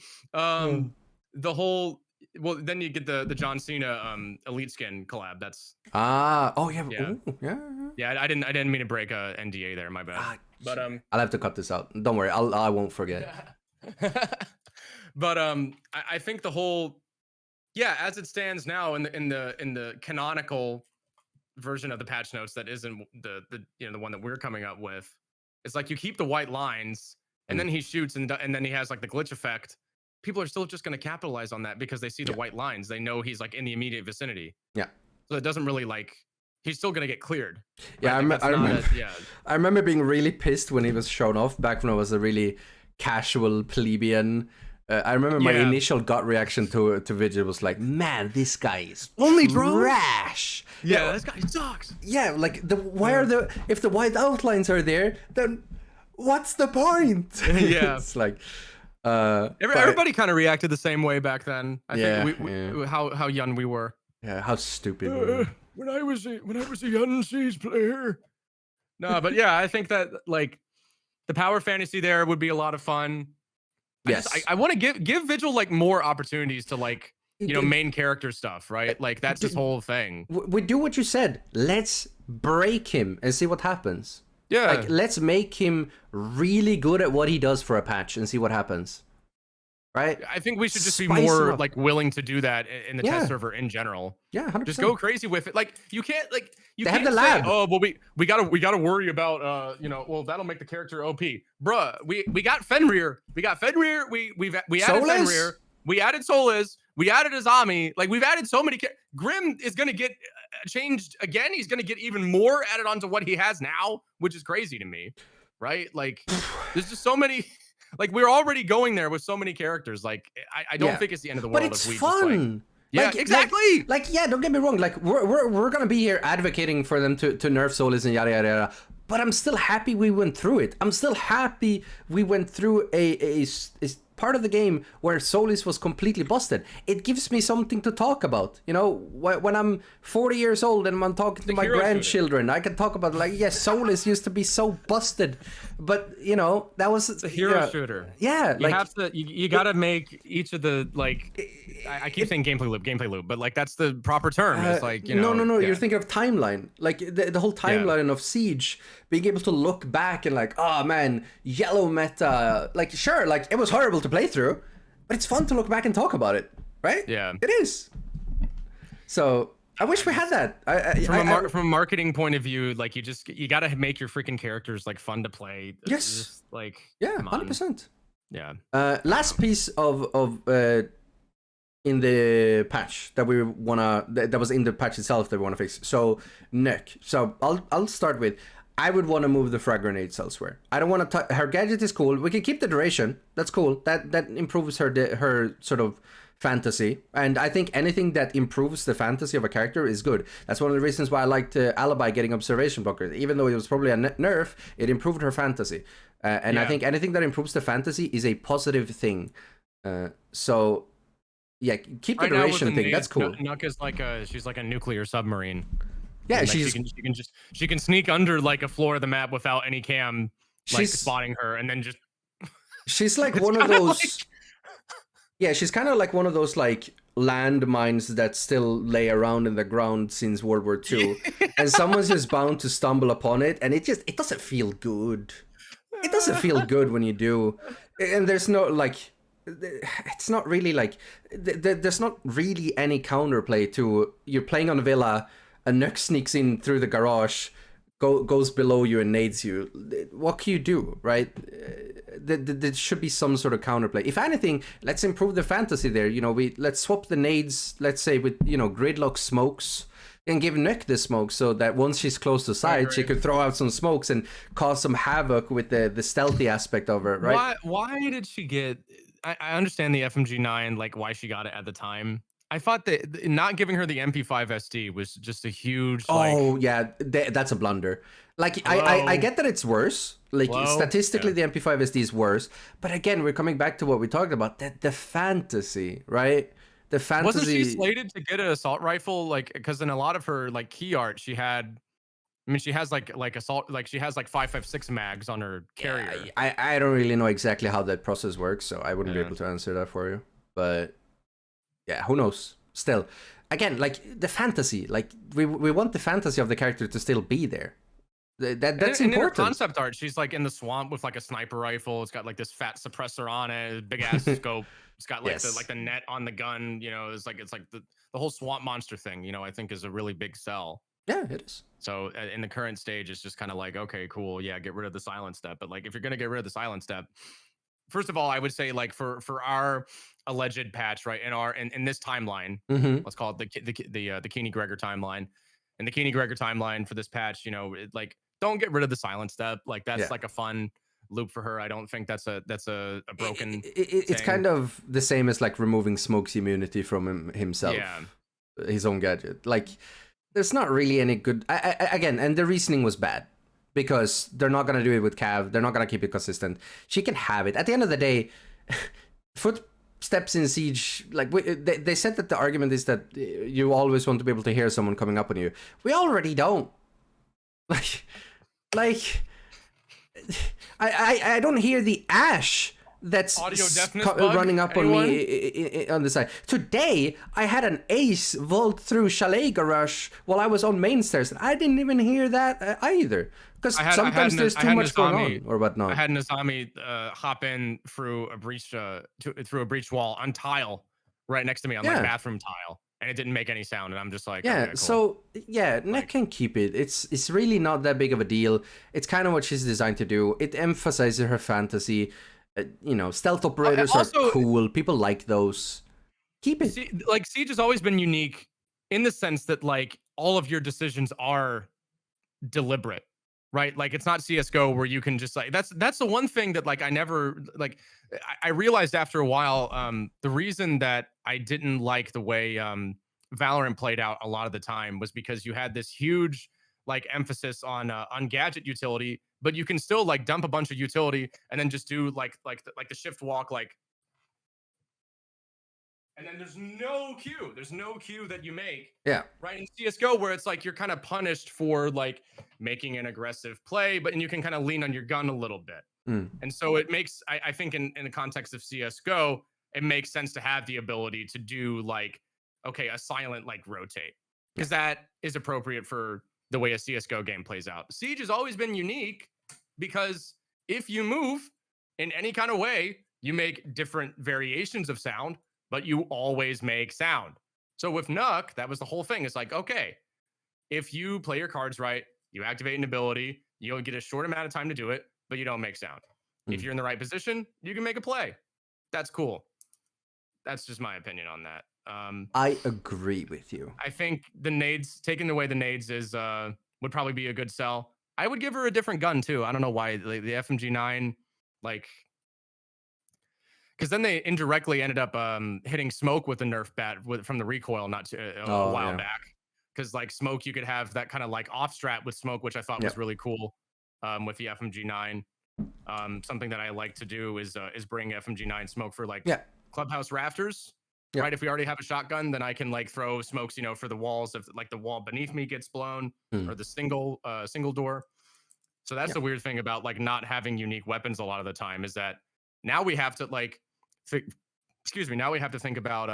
the whole, well, then you get the John Cena Elite Skin collab. That's yeah. I didn't mean to break a NDA there, my bad. But I'll have to cut this out. Don't worry, I won't forget. But I think the whole, as it stands now in the canonical version of the patch notes that isn't the one that we're coming up with, it's like you keep the white lines and then he shoots and then he has like the glitch effect. People are still just going to capitalize on that because they see the white lines. They know he's like in the immediate vicinity. Yeah. So it doesn't really like, he's still going to get cleared. Yeah, I remember being really pissed when he was shown off back when I was a really casual plebeian. I remember my initial gut reaction to Vigil was like, man, this guy is only trash. Yeah, this guy sucks. Yeah, like if the white outlines are there, then what's the point? Yeah. It's like everybody kind of reacted the same way back then. I think how young we were. Yeah, how stupid we were. When I was a young Siege player. No, but yeah, I think that like the power fantasy there would be a lot of fun. Yes, I want to give Vigil like more opportunities to like, you know, main character stuff, right? Like that's this whole thing. We do what you said. Let's break him and see what happens. Yeah, like let's make him really good at what he does for a patch and see what happens. Right? I think we should just be more like willing to do that in the test server in general. Yeah, 100%. Just go crazy with it. Like you can't have the lab. Say, oh well, we gotta worry about well, that'll make the character OP. Bruh, we got Fenrir. We added Fenrir. We added Solas. We added Azami. Like we've added so many. Grim is gonna get changed again. He's gonna get even more added onto what he has now, which is crazy to me. Right? Like there's just so many. Like we're already going there with so many characters. Like I don't think it's the end of the world. But it's fun. Just, exactly. Like don't get me wrong. Like we're gonna be here advocating for them to nerf Solis and yada yada yada. but I'm still happy we went through it. I'm still happy we went through a part of the game where Solis was completely busted. It gives me something to talk about. You know, when I'm 40 years old and I'm talking to my grandchildren, I can talk about, like, yes, Solis used to be so busted, but, you know, that was a hero shooter. Yeah, you have to, you gotta make each of the, like, I keep saying gameplay loop, but like that's the proper term. It's like, you know, no. You're thinking of timeline, like the whole timeline of Siege, being able to look back and like, oh man, yellow meta, like, sure, like it was horrible to play through, but it's fun to look back and talk about it, right? Yeah, it is. So I wish we had that. From a marketing point of view, like you gotta make your freaking characters like fun to play. Yes, just, like, yeah, 100%. Yeah. Last piece of in the patch that we wanna, that was in the patch itself that we wanna fix. So Nick. So I'll start with, I would want to move the frag grenades elsewhere. I don't want to. Her gadget is cool. We can keep the duration. That's cool. That improves her sort of fantasy. And I think anything that improves the fantasy of a character is good. That's one of the reasons why I liked Alibi getting observation blocker. Even though it was probably a nerf, it improved her fantasy. And I think anything that improves the fantasy is a positive thing. So yeah, keep the duration thing. That's cool. Nuck is like she's like a nuclear submarine. Yeah, like she can sneak under like a floor of the map without any cam like spotting her, and then just she's like one of those. Yeah, she's kind of like one of those like landmines that still lay around in the ground since World War II, and someone's just bound to stumble upon it, and it doesn't feel good. It doesn't feel good when you do, and there's no like. It's not really like there's not really any counterplay to you're playing on a villa, a Nuck sneaks in through the garage, goes below you and nades you. What can you do, right? There should be some sort of counterplay. If anything, let's improve the fantasy there. You know, let's swap the nades, let's say, with, you know, gridlock smokes, and give Nuck the smoke so that once she's close to side, she could throw out some smokes and cause some havoc with the stealthy aspect of her, right? Why did she get... I understand the FMG9, like why she got it at the time. I thought that not giving her the MP5 SD was just a huge... Oh, yeah, that's a blunder. Like, I get that it's worse. Like, statistically, the MP5 SD is worse. But again, we're coming back to what we talked about, the fantasy, right? The fantasy... Wasn't she slated to get an assault rifle? Like, because in a lot of her, like, key art, she had... I mean, she has like assault, like she has like 5.56 mags on her carrier. Yeah, I don't really know exactly how that process works, so I wouldn't be able to answer that for you. But yeah, who knows? Still, again, like the fantasy, like we want the fantasy of the character to still be there. That's important. In her concept art, she's like in the swamp with like a sniper rifle. It's got like this fat suppressor on it, big ass scope. It's got like the net on the gun. You know, it's like the whole swamp monster thing. You know, I think is a really big sell. Yeah, it is. So in the current stage, it's just kind of like, okay, cool. Yeah, get rid of the silent step. But like, if you're going to get rid of the silent step, first of all, I would say like for our alleged patch, right, in this timeline, let's call it the Keeney Gregor timeline. And the Keeney Gregor timeline for this patch, you know, like, don't get rid of the silent step. Like, that's like a fun loop for her. I don't think that's a broken it's kind of the same as like removing Smoke's immunity from himself. His own gadget. Like, there's not really any good... again, and the reasoning was bad. Because they're not going to do it with Cav. They're not going to keep it consistent. She can have it. At the end of the day, footsteps in Siege... Like, they said that the argument is that you always want to be able to hear someone coming up on you. We already don't. Like... I don't hear the Ash that's running up on me on the side. Today, I had an ace vault through Chalet Garage while I was on main stairs. I didn't even hear that either. Because sometimes there's too much going on or whatnot. I had Nazami hop in through a breach wall on tile right next to me on my bathroom tile. And it didn't make any sound, and I'm just like, okay, cool. So yeah, Nick can keep it. It's really not that big of a deal. It's kind of what she's designed to do. It emphasizes her fantasy. You know, stealth operators are cool. People like those. Keep it. Like, Siege has always been unique in the sense that like all of your decisions are deliberate, right? Like, it's not CS:GO where you can just like that's the one thing that like I never like. I realized after a while, the reason that I didn't like the way Valorant played out a lot of the time was because you had this huge like emphasis on gadget utility, but you can still like dump a bunch of utility and then just do like the shift walk like. And then there's no Q. There's no Q that you make. Yeah. Right in CS:GO, where it's like you're kind of punished for like making an aggressive play, but and you can kind of lean on your gun a little bit. And so it makes, I think, in the context of CS:GO, it makes sense to have the ability to do like, okay, a silent like rotate, because that is appropriate for the way a CS:GO game plays out. Siege has always been unique because if you move in any kind of way, you make different variations of sound, but you always make sound. So with Nuck, that was the whole thing. It's like, okay, if you play your cards right, you activate an ability, you'll get a short amount of time to do it, but you don't make sound. If you're in the right position, you can make a play. That's cool. That's just my opinion on that. I agree with you. I think the nades, taking away the nades is would probably be a good sell. I would give her a different gun too. I don't know why the FMG9, like, because then they indirectly ended up hitting Smoke with the Nerf bat from the recoil a while back. Because like Smoke, you could have that kind of like off strat with Smoke, which I thought was really cool with the FMG9. Something that I like to do is bring FMG9 Smoke for like clubhouse rafters. Right, if we already have a shotgun, then I can like throw smokes, you know, for the walls if like the wall beneath me gets blown or the single door. So that's the weird thing about like not having unique weapons a lot of the time, is that now we have to like now we have to think about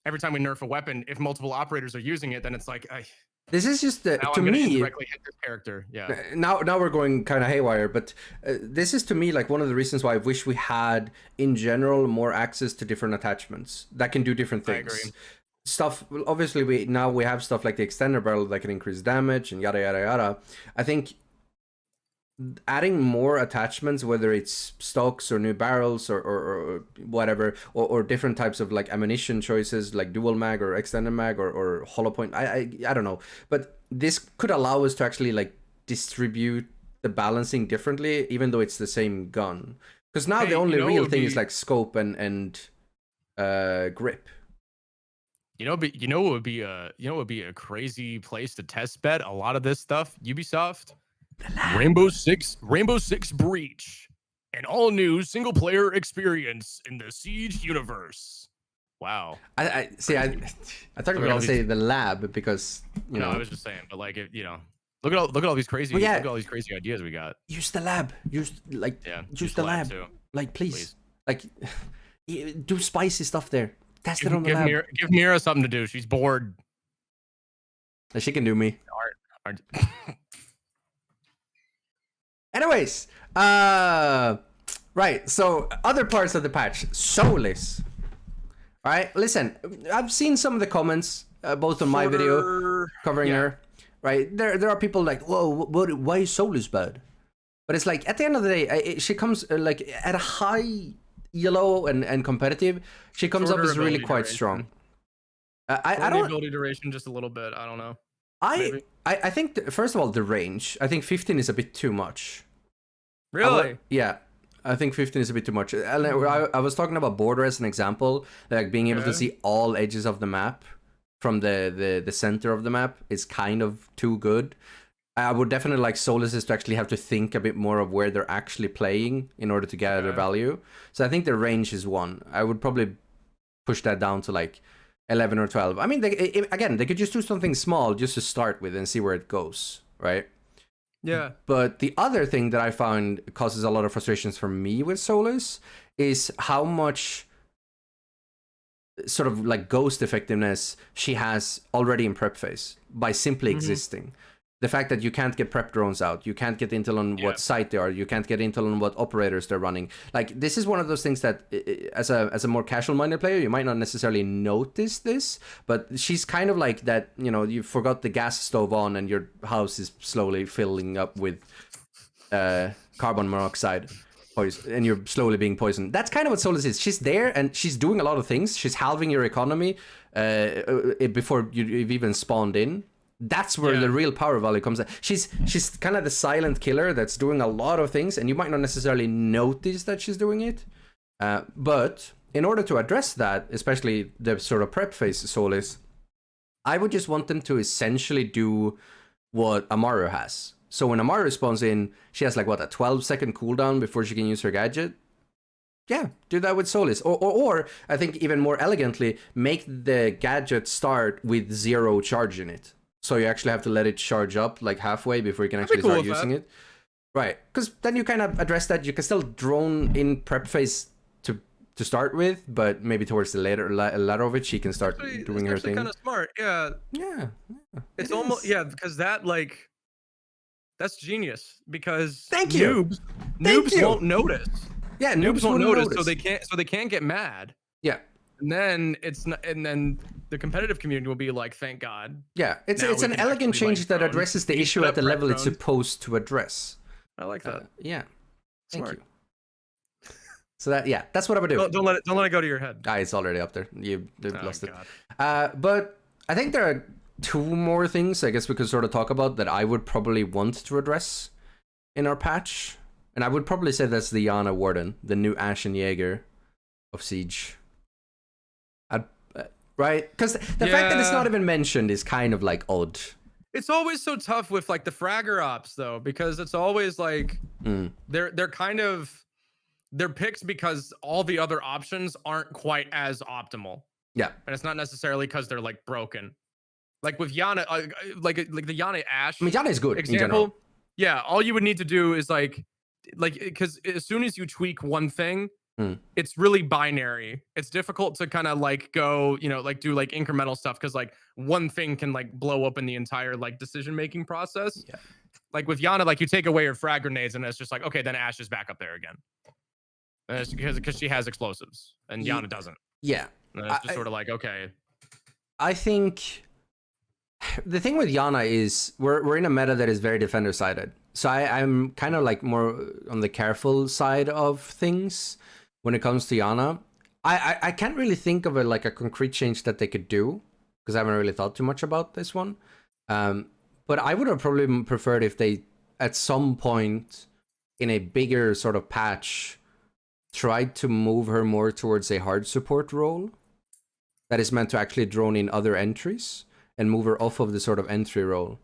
every time we nerf a weapon, if multiple operators are using it, then it's like this is just to me directly hit this character. Now we're going kind of haywire, but this is to me like one of the reasons why I wish we had in general more access to different attachments that can do different things. I agree. Stuff, obviously we have stuff like the extender barrel that can increase damage and yada yada yada. I think adding more attachments, whether it's stocks or new barrels or whatever, or different types of like ammunition choices like dual mag or extended mag or hollow point, I don't know, but this could allow us to actually like distribute the balancing differently, even though it's the same gun, because now the only real thing is like scope and grip. You know what would be a crazy place to test bed a lot of this stuff? Ubisoft. Rainbow Six Breach, an all-new single-player experience in the Siege universe. Wow. I thought you were gonna say the lab, because you know. I was just saying, but like, look at all these crazy, look at all these crazy ideas we got. Use the lab. Use the lab. Too. Like, please. Like, do spicy stuff there. Test it on the lab. Give Mira something to do. She's bored. She can do me. Anyways, right, so other parts of the patch, Soulless. All right, listen, I've seen some of the comments, both on my video covering her, right? There are people like, whoa, why is Soulless bad? But it's like, at the end of the day, she comes like at a high yellow and competitive, she comes up as really quite strong. I don't ability duration just a little bit. I don't know. I think first of all, the range. I think 15 is a bit too much. Really? Yeah, I think 15 is a bit too much. I was talking about border as an example, like being able to see all edges of the map from the center of the map is kind of too good. I would definitely like Soulless to actually have to think a bit more of where they're actually playing in order to gather value. So I think the range is one. I would probably push that down to like 11 or 12. I mean, they could just do something small just to start with and see where it goes, right? Yeah. But the other thing that I found causes a lot of frustrations for me with Soulless is how much sort of like ghost effectiveness she has already in prep phase by simply existing. The fact that you can't get prep drones out, you can't get intel on what site they are, you can't get intel on what operators they're running. Like, this is one of those things that, as a more casual-minded player, you might not necessarily notice this, but she's kind of like that, you know, you forgot the gas stove on and your house is slowly filling up with carbon monoxide, and you're slowly being poisoned. That's kind of what Soulless is. She's there, and she's doing a lot of things. She's halving your economy before you've even spawned in. That's where the real power value comes in. She's kind of the silent killer that's doing a lot of things, and you might not necessarily notice that she's doing it. But in order to address that, especially the sort of prep phase Soulless, I would just want them to essentially do what Amaru has. So when Amaru spawns in, she has like what, a 12-second cooldown before she can use her gadget. Yeah, do that with Solis. Or I think even more elegantly, make the gadget start with 0 charge in it. So you actually have to let it charge up like halfway before you can actually start using it. Right, because then you kind of address that. You can still drone in prep phase to start with, but maybe towards the later of it, she can start doing her thing. Kind of smart, yeah. Yeah, it's almost because that like that's genius because Thank you. Noobs won't notice. Yeah, noobs won't notice, so they can't get mad. Yeah, and then then the competitive community will be like, thank God. Yeah, it's an elegant change that addresses the issue at the level it's supposed to address. I like that. Yeah, thank you. So that's what I would do. Don't let it go to your head. It's already up there. You've lost it. But I think there are 2 more things I guess we could sort of talk about that I would probably want to address in our patch. And I would probably say that's the Yana Warden, the new Ashen Jaeger of Siege. Right? Because the fact that it's not even mentioned is kind of like odd. It's always so tough with like the fragger ops though, because it's always like they're kind of they're picked because all the other options aren't quite as optimal. Yeah, and it's not necessarily because they're like broken. Like with Yana, like the Yana Ashe. I mean, Yana is good example, in general. Yeah, all you would need to do is like because as soon as you tweak one thing, it's really binary. It's difficult to kind of like go, like do like incremental stuff because like one thing can like blow open the entire like decision making process. Yeah. Like with Yana, like you take away her frag grenades and it's just like, okay, then Ashe is back up there again. And it's because she has explosives and Yana doesn't. Yeah. And it's just sort of like, okay. I think the thing with Yana is we're in a meta that is very defender sided. So I'm kind of like more on the careful side of things when it comes to Yana. I can't really think of a concrete change that they could do because I haven't really thought too much about this one. But I would have probably preferred if they at some point in a bigger sort of patch tried to move her more towards a hard support role that is meant to actually drone in other entries and move her off of the sort of entry role.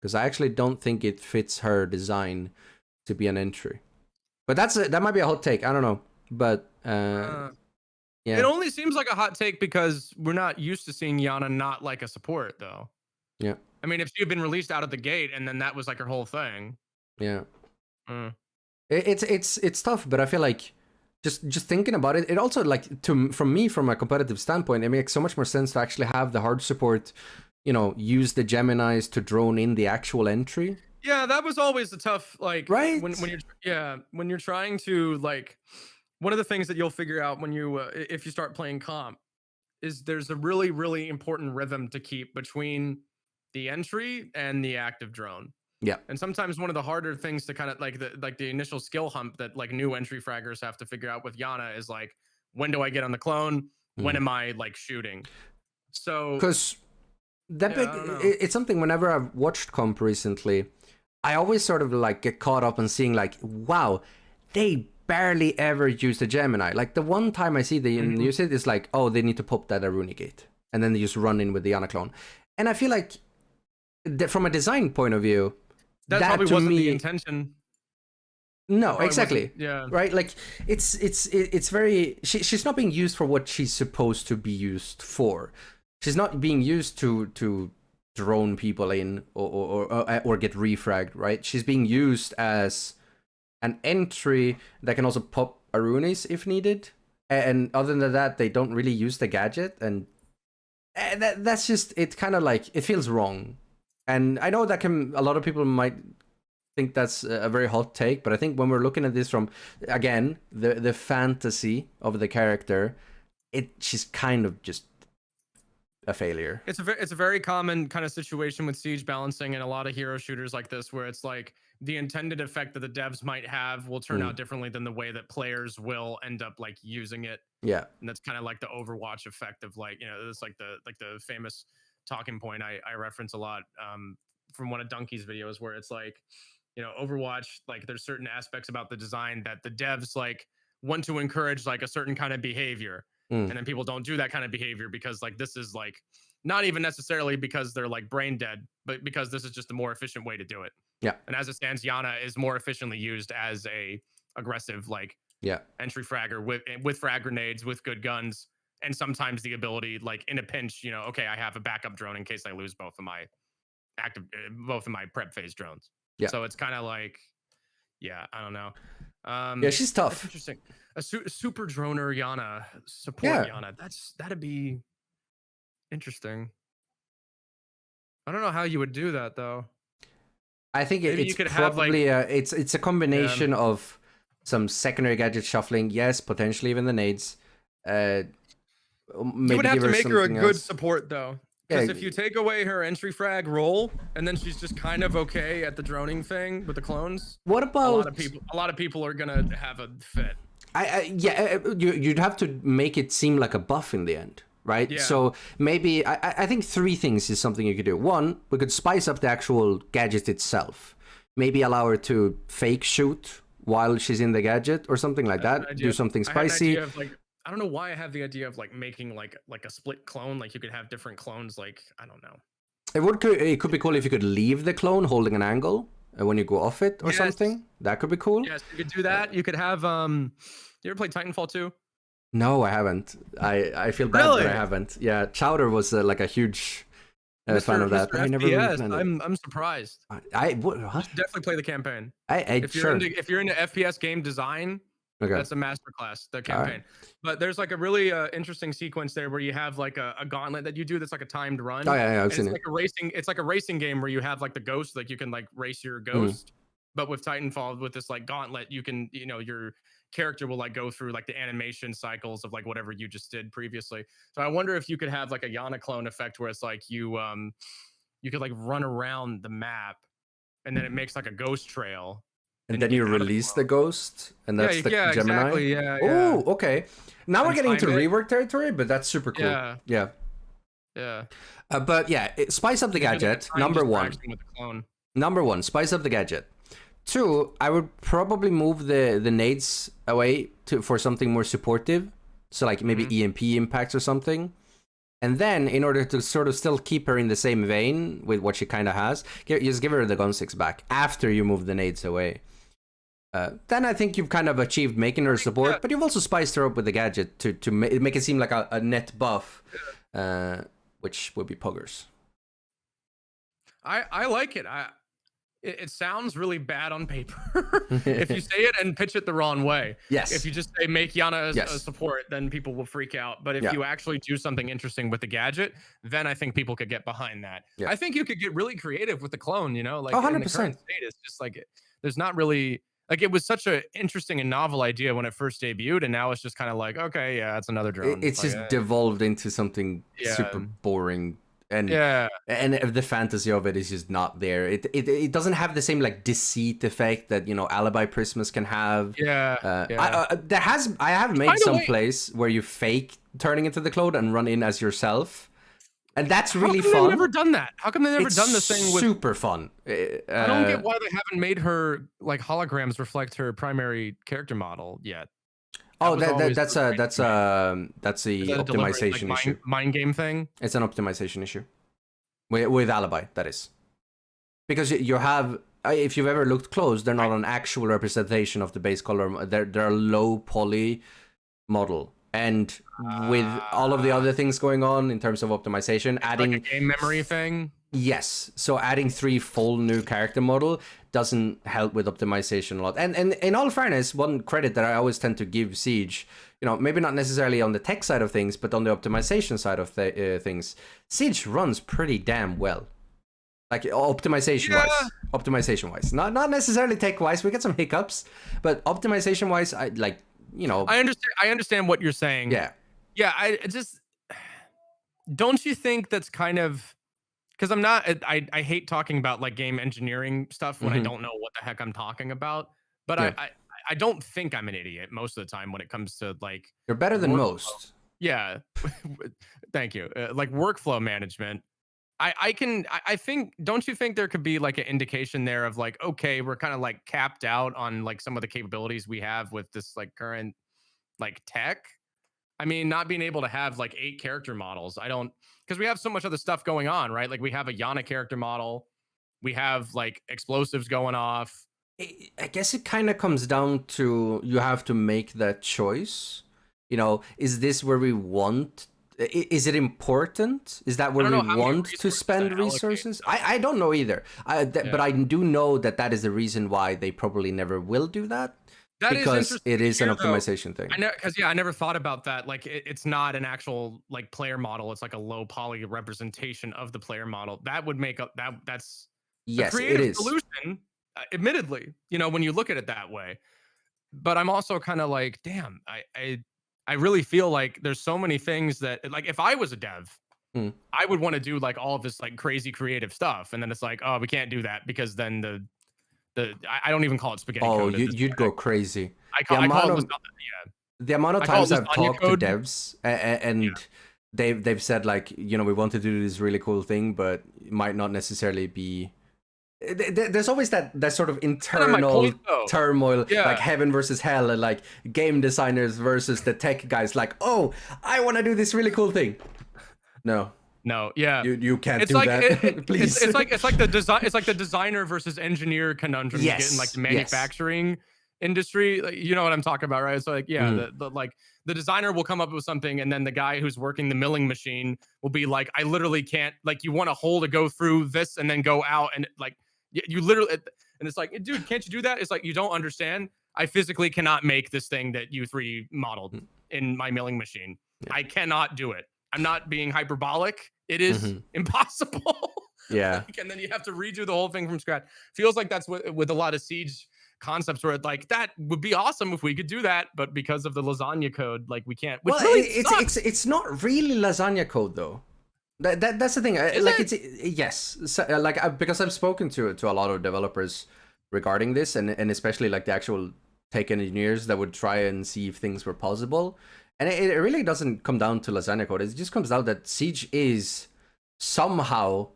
Because I actually don't think it fits her design to be an entry. But that might be a hot take. I don't know. But yeah. It only seems like a hot take because we're not used to seeing Yana not like a support though. Yeah. I mean, if she had been released out of the gate and then that was like her whole thing. Yeah. It's tough, but I feel like just thinking about it, it also like from a competitive standpoint, it makes so much more sense to actually have the hard support, use the Geminis to drone in the actual entry. Yeah, that was always the tough, like, right? When you're trying to like, one of the things that you'll figure out when you if you start playing comp is there's a really, really important rhythm to keep between the entry and the active drone. Yeah. And sometimes one of the harder things to kind of like the initial skill hump that like new entry fraggers have to figure out with Yana is like, when do I get on the clone? When am I like shooting? So because it's something whenever I've watched comp recently, I always sort of like get caught up on seeing like, wow, they barely ever use the Gemini. Like the one time I see they use it, it's like, oh, they need to pop that Aruni gate. And then they just run in with the Yana clone. And I feel like from a design point of view, that probably wasn't the intention. No, exactly. Yeah. Right. Like it's very. She's not being used for what she's supposed to be used for. She's not being used to drone people in or get refragged. Right. She's being used as an entry that can also pop Arunis if needed. And other than that, they don't really use the gadget, and that's just it's kind of like it feels wrong. And I know that a lot of people might think that's a very hot take, but I think when we're looking at this from, again, the fantasy of the character, she's kind of just a failure. It's a very common kind of situation with Siege balancing and a lot of hero shooters like this, where it's like the intended effect that the devs might have will turn out differently than the way that players will end up like using it. Yeah. And that's kind of like the Overwatch effect of like, it's like the famous talking point I reference a lot from one of Donkey's videos, where it's like, Overwatch, like there's certain aspects about the design that the devs like want to encourage like a certain kind of behavior. And then people don't do that kind of behavior because like this is like not even necessarily because they're like brain dead, but because this is just a more efficient way to do it. Yeah. And as it stands, Yana is more efficiently used as a aggressive like entry fragger with frag grenades, with good guns, and sometimes the ability, like in a pinch, you know, okay, I have a backup drone in case I lose both of my prep phase drones. Yeah. So it's kind of like, yeah, I don't know. Yeah, she's tough. That's interesting. A super droner Yana support Yana. That'd be interesting. I don't know how you would do that though. I think it's probably have, like, it's a combination of some secondary gadget shuffling, yes, potentially even the nades. Maybe you would have to make her a good support though. Because if you take away her entry frag roll, and then she's just kind of okay at the droning thing with the clones. What about a lot of people are gonna have a fit. You'd have to make it seem like a buff in the end, right? Yeah. So maybe I think 3 things is something you could do. 1, we could spice up the actual gadget itself. Maybe allow her to fake shoot while she's in the gadget or something like that. Do something spicy. I don't know why I have the idea of like making like a split clone. Like you could have different clones. Like I don't know. It could be cool if you could leave the clone holding an angle when you go off it or something. That could be cool. Yes, you could do that. You could have. You ever play Titanfall 2? No, I haven't. I feel bad that I haven't. Yeah, Chowder was like a huge fan of that. I never. I'm surprised. What? Definitely play the campaign. If you're into FPS game design. Okay. That's a masterclass, the campaign. Right. But there's like a really interesting sequence there where you have like a gauntlet that you do that's like a timed run. Oh yeah, I've seen it. It's like a racing game where you have like the ghost, like you can like race your ghost. But with Titanfall, with this like gauntlet, you can, you know, your character will like go through like the animation cycles of like whatever you just did previously. So I wonder if you could have like a Yana clone effect where it's like you could like run around the map and then it makes like a ghost trail. And then you release the ghost, and that's the Gemini. Exactly, yeah. Oh, okay. Now we're getting into rework territory, but that's super cool. Yeah. But yeah, spice up the gadget. Number 1. Number 1, spice up the gadget. 2, I would probably move the nades away for something more supportive. So like maybe EMP impacts or something. And then, in order to sort of still keep her in the same vein with what she kind of has, just give her the gun 6 back after you move the nades away. Then I think you've kind of achieved making her support, but you've also spiced her up with the gadget to make it seem like a net buff, which would be poggers. I like it. It sounds really bad on paper if you say it and pitch it the wrong way. Yes. If you just say make Yana a support, then people will freak out. But if you actually do something interesting with the gadget, then I think people could get behind that. Yeah. I think you could get really creative with the clone, you know, like 100%. In the current state, it's just like there's not really like it was such an interesting and novel idea when it first debuted, and now it's just kind of like, okay, yeah, it's another drone. It's like, just devolved into something super boring. And the fantasy of it is just not there. It doesn't have the same like deceit effect that, you know, Alibi Christmas can have. I have made some place where you fake turning into the clone and run in as yourself, and that's really fun. How come they've never done that? How come they never done this thing with super fun? I don't get why they haven't made her like holograms reflect her primary character model yet. That's the optimization issue. Mind game thing. It's an optimization issue with Alibi. That is because you have. If you've ever looked close, they're not an actual representation of the base color. They're a low poly model, and with all of the other things going on in terms of optimization, adding like a game memory thing. Yes, so adding 3 full new character model doesn't help with optimization a lot. And in all fairness, one credit that I always tend to give Siege, you know, maybe not necessarily on the tech side of things, but on the optimization side of things, Siege runs pretty damn well. Like optimization wise, not necessarily tech wise. We get some hiccups, but optimization wise, I like, you know. I understand what you're saying. Yeah. I just don't you think that's kind of. Because I hate talking about like game engineering stuff when I don't know what the heck I'm talking about. But I don't think I'm an idiot most of the time when it comes to like. You're better than most. Yeah. Thank you. Like workflow management. I think, don't you think there could be like an indication there of like, okay, we're kind of like capped out on like some of the capabilities we have with this like current like tech. I mean, not being able to have like 8 character models. because we have so much other stuff going on, right? Like we have a Yana character model, we have like explosives going off. I guess it kind of comes down to you have to make that choice. You know, is this where we want? Is it important? Is that where we want to spend resources? I don't know either. But I do know that is the reason why they probably never will do that. Because it is an optimization thing. I never thought about that. Like it's not an actual like player model. It's like a low poly representation of the player model. That would make up that's yes, a creative it is. solution. Admittedly, you know, when you look at it that way. But I'm also kind of like, damn, I really feel like there's so many things that like if I was a dev, I would want to do like all of this like crazy creative stuff, and then it's like, oh, we can't do that because then I don't even call it spaghetti code. Oh, you'd go crazy. The amount of times I've talked to devs and they've said like, you know, we want to do this really cool thing, but it might not necessarily be. There's always that sort of internal turmoil, like heaven versus hell, and like game designers versus the tech guys. Like, oh, I want to do this really cool thing. No, yeah, you can't do that. Please, it's like the design. It's like the designer versus engineer conundrum you get in like the manufacturing industry. Like, you know what I'm talking about, right? So like, yeah, the designer will come up with something, and then the guy who's working the milling machine will be like, I literally can't. Like, you want a hole to go through this and then go out, and like you literally, and it's like, dude, can't you do that? It's like, you don't understand. I physically cannot make this thing that you 3D modeled in my milling machine. I cannot do it. I'm not being hyperbolic. It is impossible. Yeah. And then you have to redo the whole thing from scratch. Feels like that's with a lot of Siege concepts where like that would be awesome if we could do that, but because of the lasagna code, like we can't. Well, really it's not really lasagna code though. That's the thing. Yes. So, like because I've spoken to a lot of developers regarding this, and especially like the actual tech engineers that would try and see if things were possible. And it really doesn't come down to lasagna code. It just comes down that Siege is somehow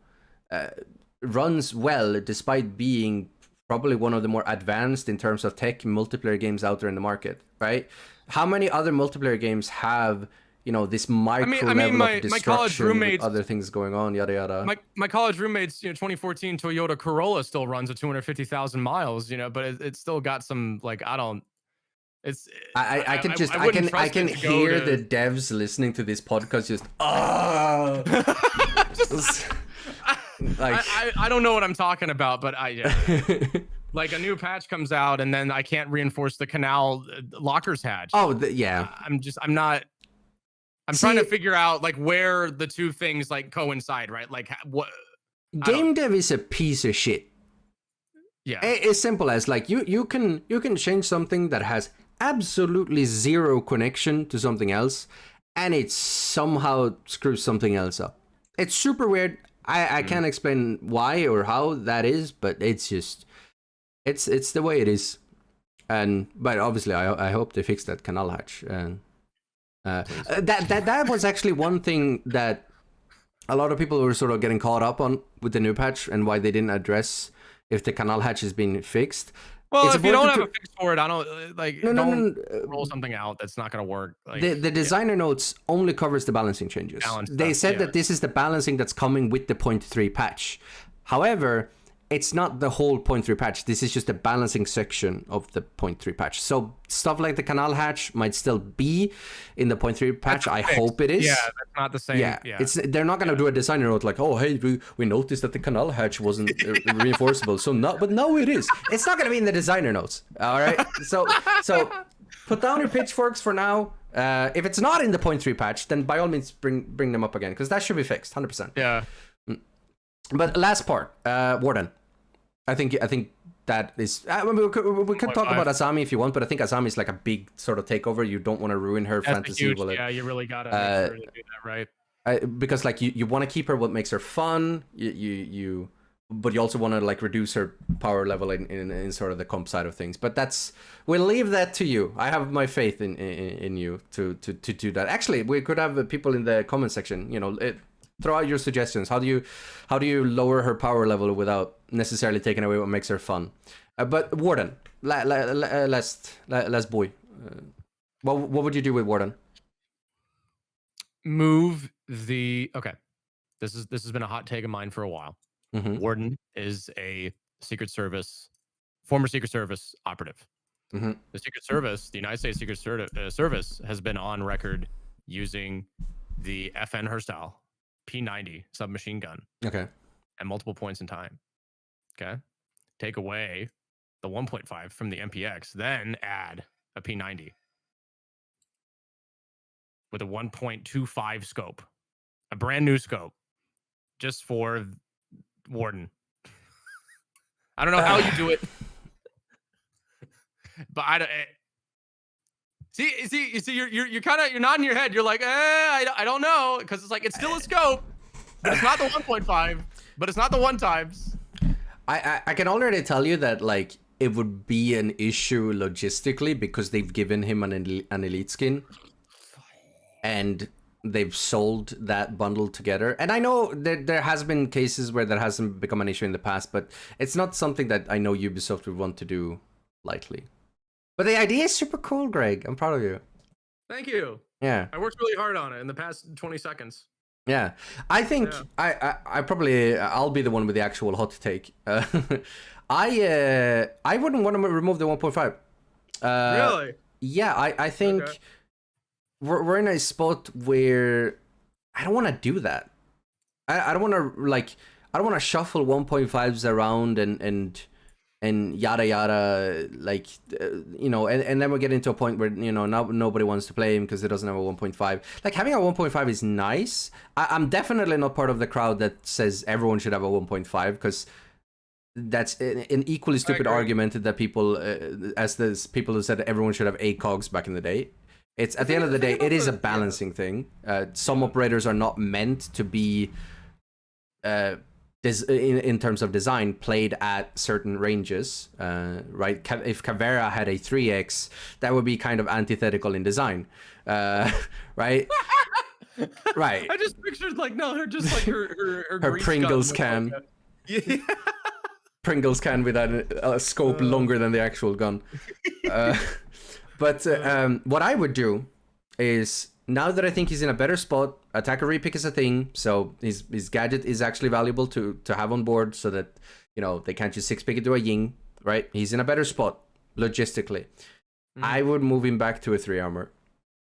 runs well despite being probably one of the more advanced in terms of tech multiplayer games out there in the market, right? How many other multiplayer games have, you know, this micro level of destruction with other things going on, yada yada? My college roommate's 2014 Toyota Corolla still runs at 250,000 miles, but it's still got some like I can hear the devs listening to this podcast just like I don't know what I'm talking about, but like a new patch comes out and then I can't reinforce the canal lockers hatch. I'm trying to figure out like where the two things like coincide, right? Like what game dev is a piece of shit. Yeah, as simple as like you can change something that has absolutely zero connection to something else, and it somehow screws something else up. It's super weird. I can't explain why or how that is, but it's just it's the way it is. But obviously I hope they fix that canal hatch. And that was actually one thing that a lot of people were sort of getting caught up on with the new patch, and why they didn't address if the canal hatch has been fixed. Well, if you don't have a fix for it, I don't like don't roll something out that's not going to work. Like, the designer notes only covers the balancing changes. They said that this is the balancing that's coming with the 0.3 patch. However, it's not the whole 0.3 patch. This is just the balancing section of the 0.3 patch. So stuff like the canal hatch might still be in the 0.3 patch. I hope it is. Yeah, that's not the same. Yeah. They're not going to do a designer note like, oh, hey, we noticed that the canal hatch wasn't reinforceable. But no, it is. It's not going to be in the designer notes. All right. So put down your pitchforks for now. If it's not in the 0.3 patch, then by all means bring them up again, because that should be fixed 100%. Yeah. But last part, Warden. I think that is. We could talk about Asami if you want, but I think Asami is like a big sort of takeover. You don't want to ruin her fantasy. Yeah, you really gotta make sure to do that right. Because like you want to keep her what makes her fun. But you also want to like reduce her power level in sort of the comp side of things. But we'll leave that to you. I have my faith in you to do that. Actually, we could have people in the comment section. Throw out your suggestions. How do you lower her power level without necessarily taking away what makes her fun? But Warden, last boy, what would you do with Warden? Okay. this has been a hot take of mine for a while. Mm-hmm. Warden is a former Secret Service operative. Mm-hmm. The Secret Service, the United States Secret Service, has been on record using the FN Herstal P90 submachine gun. Okay. At multiple points in time. Okay. Take away the 1.5 from the MPX, then add a P90 with a 1.25 scope, a brand new scope, just for Warden. I don't know how you do it, but I don't. See, you're kind of nodding your head. You're like, I don't know, because it's like it's still a scope, but it's not the 1.5, but it's not the 1 times. I can already tell you that like it would be an issue logistically because they've given him an elite skin, and they've sold that bundle together. And I know that there has been cases where that hasn't become an issue in the past, but it's not something that I know Ubisoft would want to do lightly. But the idea is super cool, Greg. I'm proud of you. Thank you. Yeah. I worked really hard on it in the past 20 seconds. Yeah. I think I probably I'll be the one with the actual hot take. I wouldn't want to remove the 1.5. Really? Yeah, I think we're in a spot where I don't want to do that. I don't want to shuffle 1.5s around and yada yada, like and then we get into a point where now nobody wants to play him because it doesn't have a 1.5. Like having a 1.5 is nice. I'm definitely not part of the crowd that says everyone should have a 1.5, because that's an equally stupid argument that people as the people who said everyone should have ACOGs back in the day. It's at the end of the day, it is a balancing thing. Some operators are not meant to be in terms of design played at certain ranges, right? If Caveira had a 3x, that would be kind of antithetical in design, right? Right. I just pictured like her just like her Pringles can. Yeah. Pringles can with a scope longer than the actual gun. But what I would do is, now that I think he's in a better spot, attacker repick is a thing, so his gadget is actually valuable to have on board, so that they can't just 6-pick it to a Ying, right? He's in a better spot logistically. I would move him back to a 3 armor,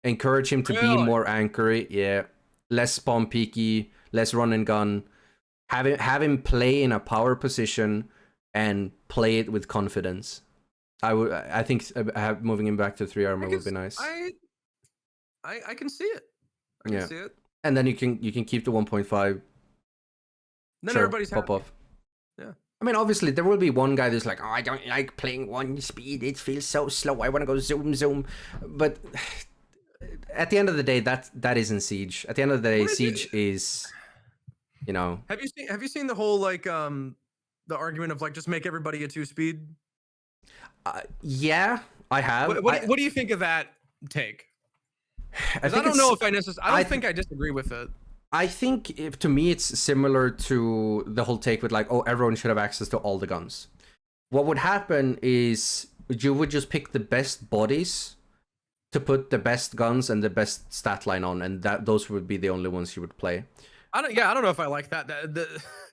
encourage him to be more anchory, less spawn peaky, less run and gun, have him play in a power position and play it with confidence. I think moving him back to 3 armor would be nice. I can see it. I can see it. And then you can keep the 1.5. Then everybody's pop happy. off. Yeah. I mean, obviously there will be one guy that's like, oh, I don't like playing 1 speed. It feels so slow. I want to go zoom. But at the end of the day, that isn't Siege. At the end of the day, Siege is, Have you seen the whole like the argument of like just make everybody a 2 speed? Yeah, I have. What do you think of that take? I don't know if I necessarily. I don't think I disagree with it. I think to me it's similar to the whole take with like, oh, everyone should have access to all the guns. What would happen is you would just pick the best bodies to put the best guns and the best stat line on, and those would be the only ones you would play. I don't know if I like that.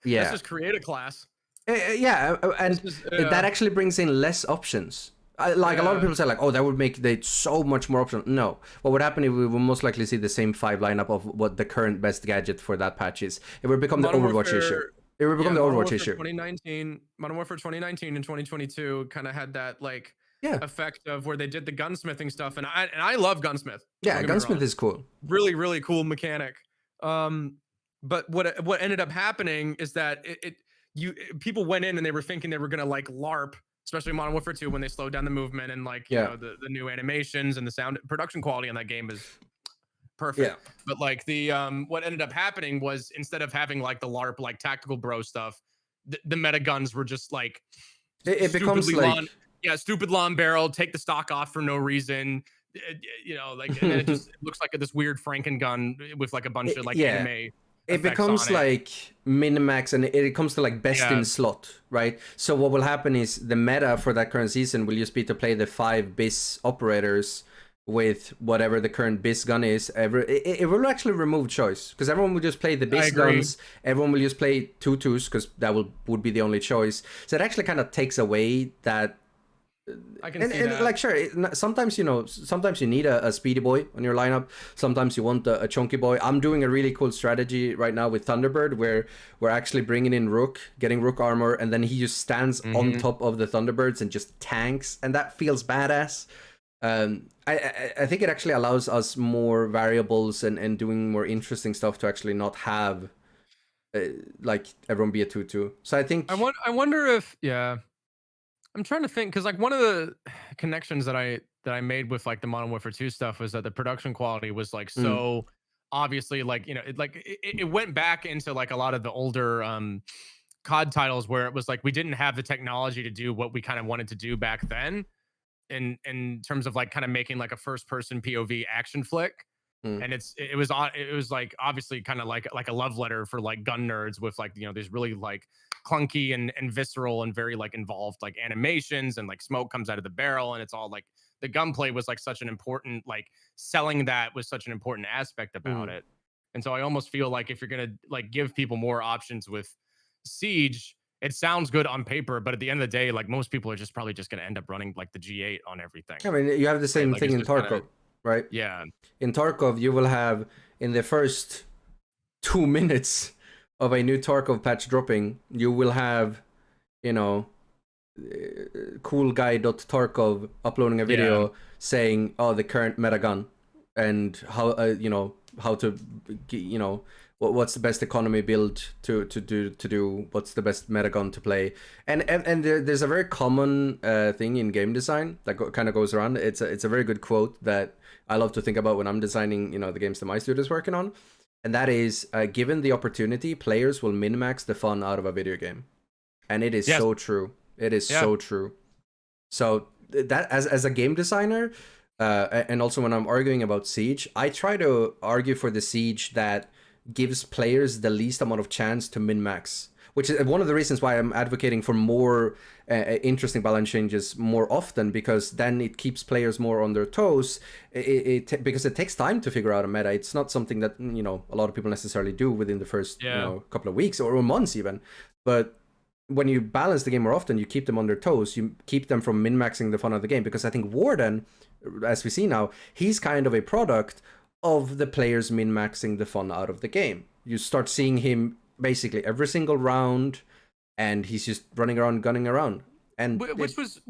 Let's just create a class. That actually brings in less options. A lot of people say like, oh, that would make it so much more optional. No, what would happen is we will most likely see the same 5 lineup of what the current best gadget for that patch is. It would become the Overwatch issue. It would become the Overwatch issue. 2019, Modern Warfare 2019 and 2022 kind of had that like effect of where they did the gunsmithing stuff, and I love gunsmith. Yeah, gunsmith is cool. Really, really cool mechanic. But what ended up happening is that people went in and they were thinking they were gonna like LARP, especially Modern Warfare 2, when they slowed down the movement and like the new animations and the sound production quality on that game is perfect. Yeah. But like the what ended up happening was, instead of having like the LARP like tactical bro stuff, the meta guns were just like it becomes like stupid long barrel, take the stock off for no reason. Like, and then it just looks like this weird Franken gun with like a bunch of like anime. It becomes like min-max, and it comes to like best in slot, right? So what will happen is the meta for that current season will just be to play the 5 BIS operators with whatever the current bis gun is. It will actually remove choice, because everyone will just play the bis guns. Everyone will just play 2-2s because that would be the only choice. So it actually kind of takes away that. I can see that. Like, sure, sometimes, you know, sometimes you need a speedy boy on your lineup. Sometimes you want a chunky boy. I'm doing a really cool strategy right now with Thunderbird, where we're actually bringing in Rook, getting Rook armor, and then he just stands on top of the Thunderbirds and just tanks, and that feels badass. I think it actually allows us more variables and doing more interesting stuff to actually not have like everyone be a 2-2. So I think I wonder if I'm trying to think, because like one of the connections that I made with like the Modern Warfare 2 stuff was that the production quality was like so obviously, like, you know, it went back into like a lot of the older COD titles where it was like we didn't have the technology to do what we kind of wanted to do back then in terms of like kind of making like a first person POV action flick. And it was like obviously kind of like a love letter for like gun nerds with like, you know, these really like clunky and visceral and very like involved like animations, and like smoke comes out of the barrel, and it's all like the gunplay was like such an important, like selling that was such an important aspect about it. And so I almost feel like if you're gonna like give people more options with Siege, it sounds good on paper, but at the end of the day, like most people are just probably just gonna end up running like the G8 on everything. I mean, you have the same thing in Tarkov, right? Yeah. In Tarkov, you will have, in the first 2 minutes of a new Tarkov patch dropping, you will have, you know, coolguy.tarkov uploading a video saying, oh, the current meta gun, and how, you know, how to, you know, what's the best economy build to do, what's the best meta gun to play. And there's a very common thing in game design that kind of goes around. It's a very good quote that I love to think about when I'm designing, you know, the games that my studio is working on. And that is, given the opportunity, players will min-max the fun out of a video game. And it is so true. It is so true. So that as a game designer, and also when I'm arguing about Siege, I try to argue for the Siege that gives players the least amount of chance to min-max, which is one of the reasons why I'm advocating for more interesting balance changes more often, because then it keeps players more on their toes. Because it takes time to figure out a meta. It's not something that, you know, a lot of people necessarily do within the first you know, couple of weeks or months even. But when you balance the game more often, you keep them on their toes. You keep them from min-maxing the fun of the game, because I think Warden, as we see now, he's kind of a product of the players min-maxing the fun out of the game. You start seeing him basically every single round, and he's just running around, gunning around. And which was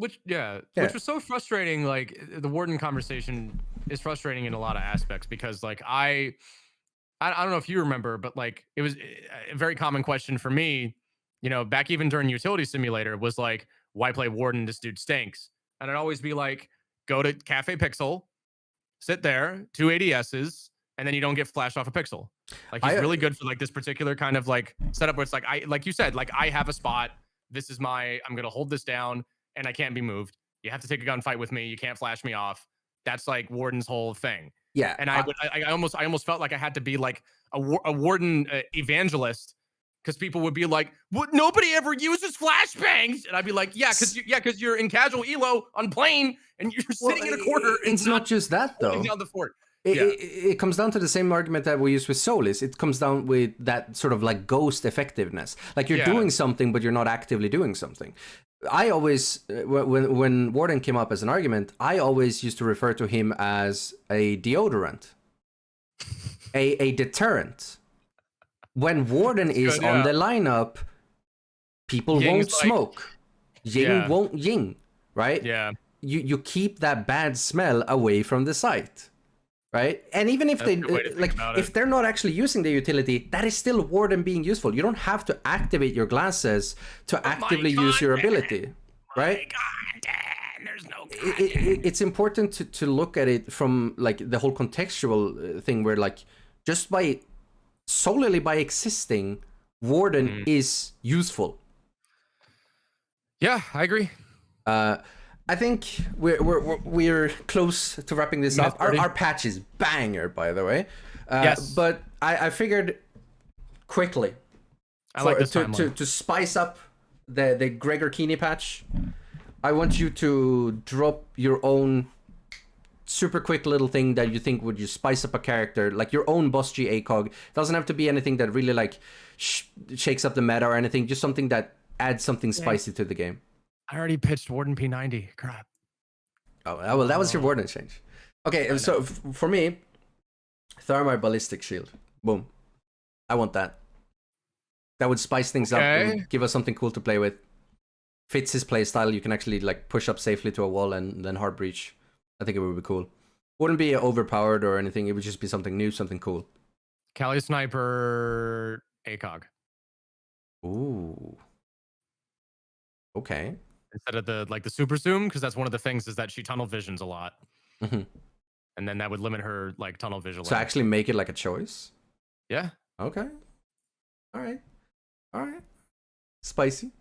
so frustrating. Like the Warden conversation is frustrating in a lot of aspects, because like I don't know if you remember, but like it was a very common question for me, you know, back even during Utility Simulator, was like, why play Warden? This dude stinks. And I'd always be like, go to Cafe Pixel, sit there, 2 ADSs, and then you don't get flashed off a pixel. Like he's really good for like this particular kind of like setup where it's like, like you said, like I have a spot. This is I'm gonna hold this down and I can't be moved. You have to take a gunfight with me. You can't flash me off. That's like Warden's whole thing. Yeah. And I almost felt like I had to be like a Warden evangelist, because people would be like, "What? Nobody ever uses flashbangs," and I'd be like, "Yeah, because you're in casual elo on plane and you're sitting in a corner." It's not just that though. Down the fort. It comes down to the same argument that we use with Solis. It comes down with that sort of like ghost effectiveness. Like you're doing something, but you're not actively doing something. I always, when Warden came up as an argument, I always used to refer to him as a deodorant, a deterrent. When Warden is on the lineup, people won't smoke. Ying won't ying, right? Yeah. You keep that bad smell away from the site. Right, and even if they like, if they're not actually using the utility, that is still Warden being useful. You don't have to activate your glasses to actively use your ability, right? There's no it's important to look at it from like the whole contextual thing, where like just solely by existing, Warden is useful. Yeah, I agree. I think we're close to wrapping this up. Our patch is banger, by the way. Yes. But I figured quickly, to spice up the Gregor Keeney patch, I want you to drop your own super quick little thing that you think would just spice up a character, like your own boss G ACOG. It doesn't have to be anything that really like shakes up the meta or anything. Just something that adds something spicy to the game. I already pitched Warden P90. Crap. Oh well, that was your Warden change. Okay, so for me, Thermite Ballistic Shield. Boom. I want that. That would spice things up and give us something cool to play with. Fits his playstyle. You can actually like push up safely to a wall and then hard breach. I think it would be cool. Wouldn't be overpowered or anything. It would just be something new, something cool. Kali Sniper ACOG. Ooh. Okay. Instead of the super zoom, because that's one of the things is that she tunnel visions a lot. Mm-hmm. And then that would limit her like tunnel vision. So actually make it like a choice? Yeah. Okay. All right. Spicy.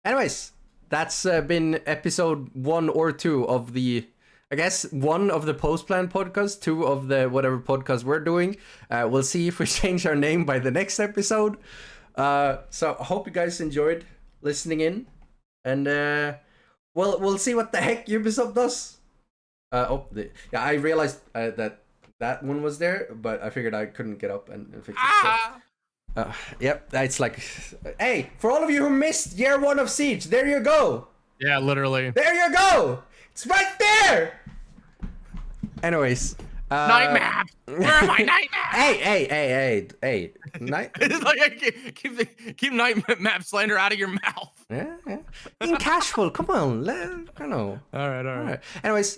Anyways, that's been episode 1 or 2 of the, I guess, 1 of the post-plan podcast, 2 of the whatever podcast we're doing. We'll see if we change our name by the next episode. So I hope you guys enjoyed listening in. And we'll see what the heck Ubisoft does. I realized that one was there, but I figured I couldn't get up and fix it. So. Yep, it's like, hey, for all of you who missed year 1 of Siege, there you go. Yeah, literally. There you go. It's right there. Anyways. Night map. Where are my night maps? Hey. Night. It's like I keep night map slander out of your mouth. Yeah. Being casual. Come on. I know. All right. Anyways,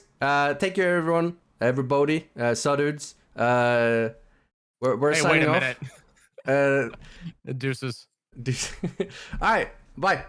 take care, everyone. Everybody. Dudes. We're signing off. Deuces. All right. Bye.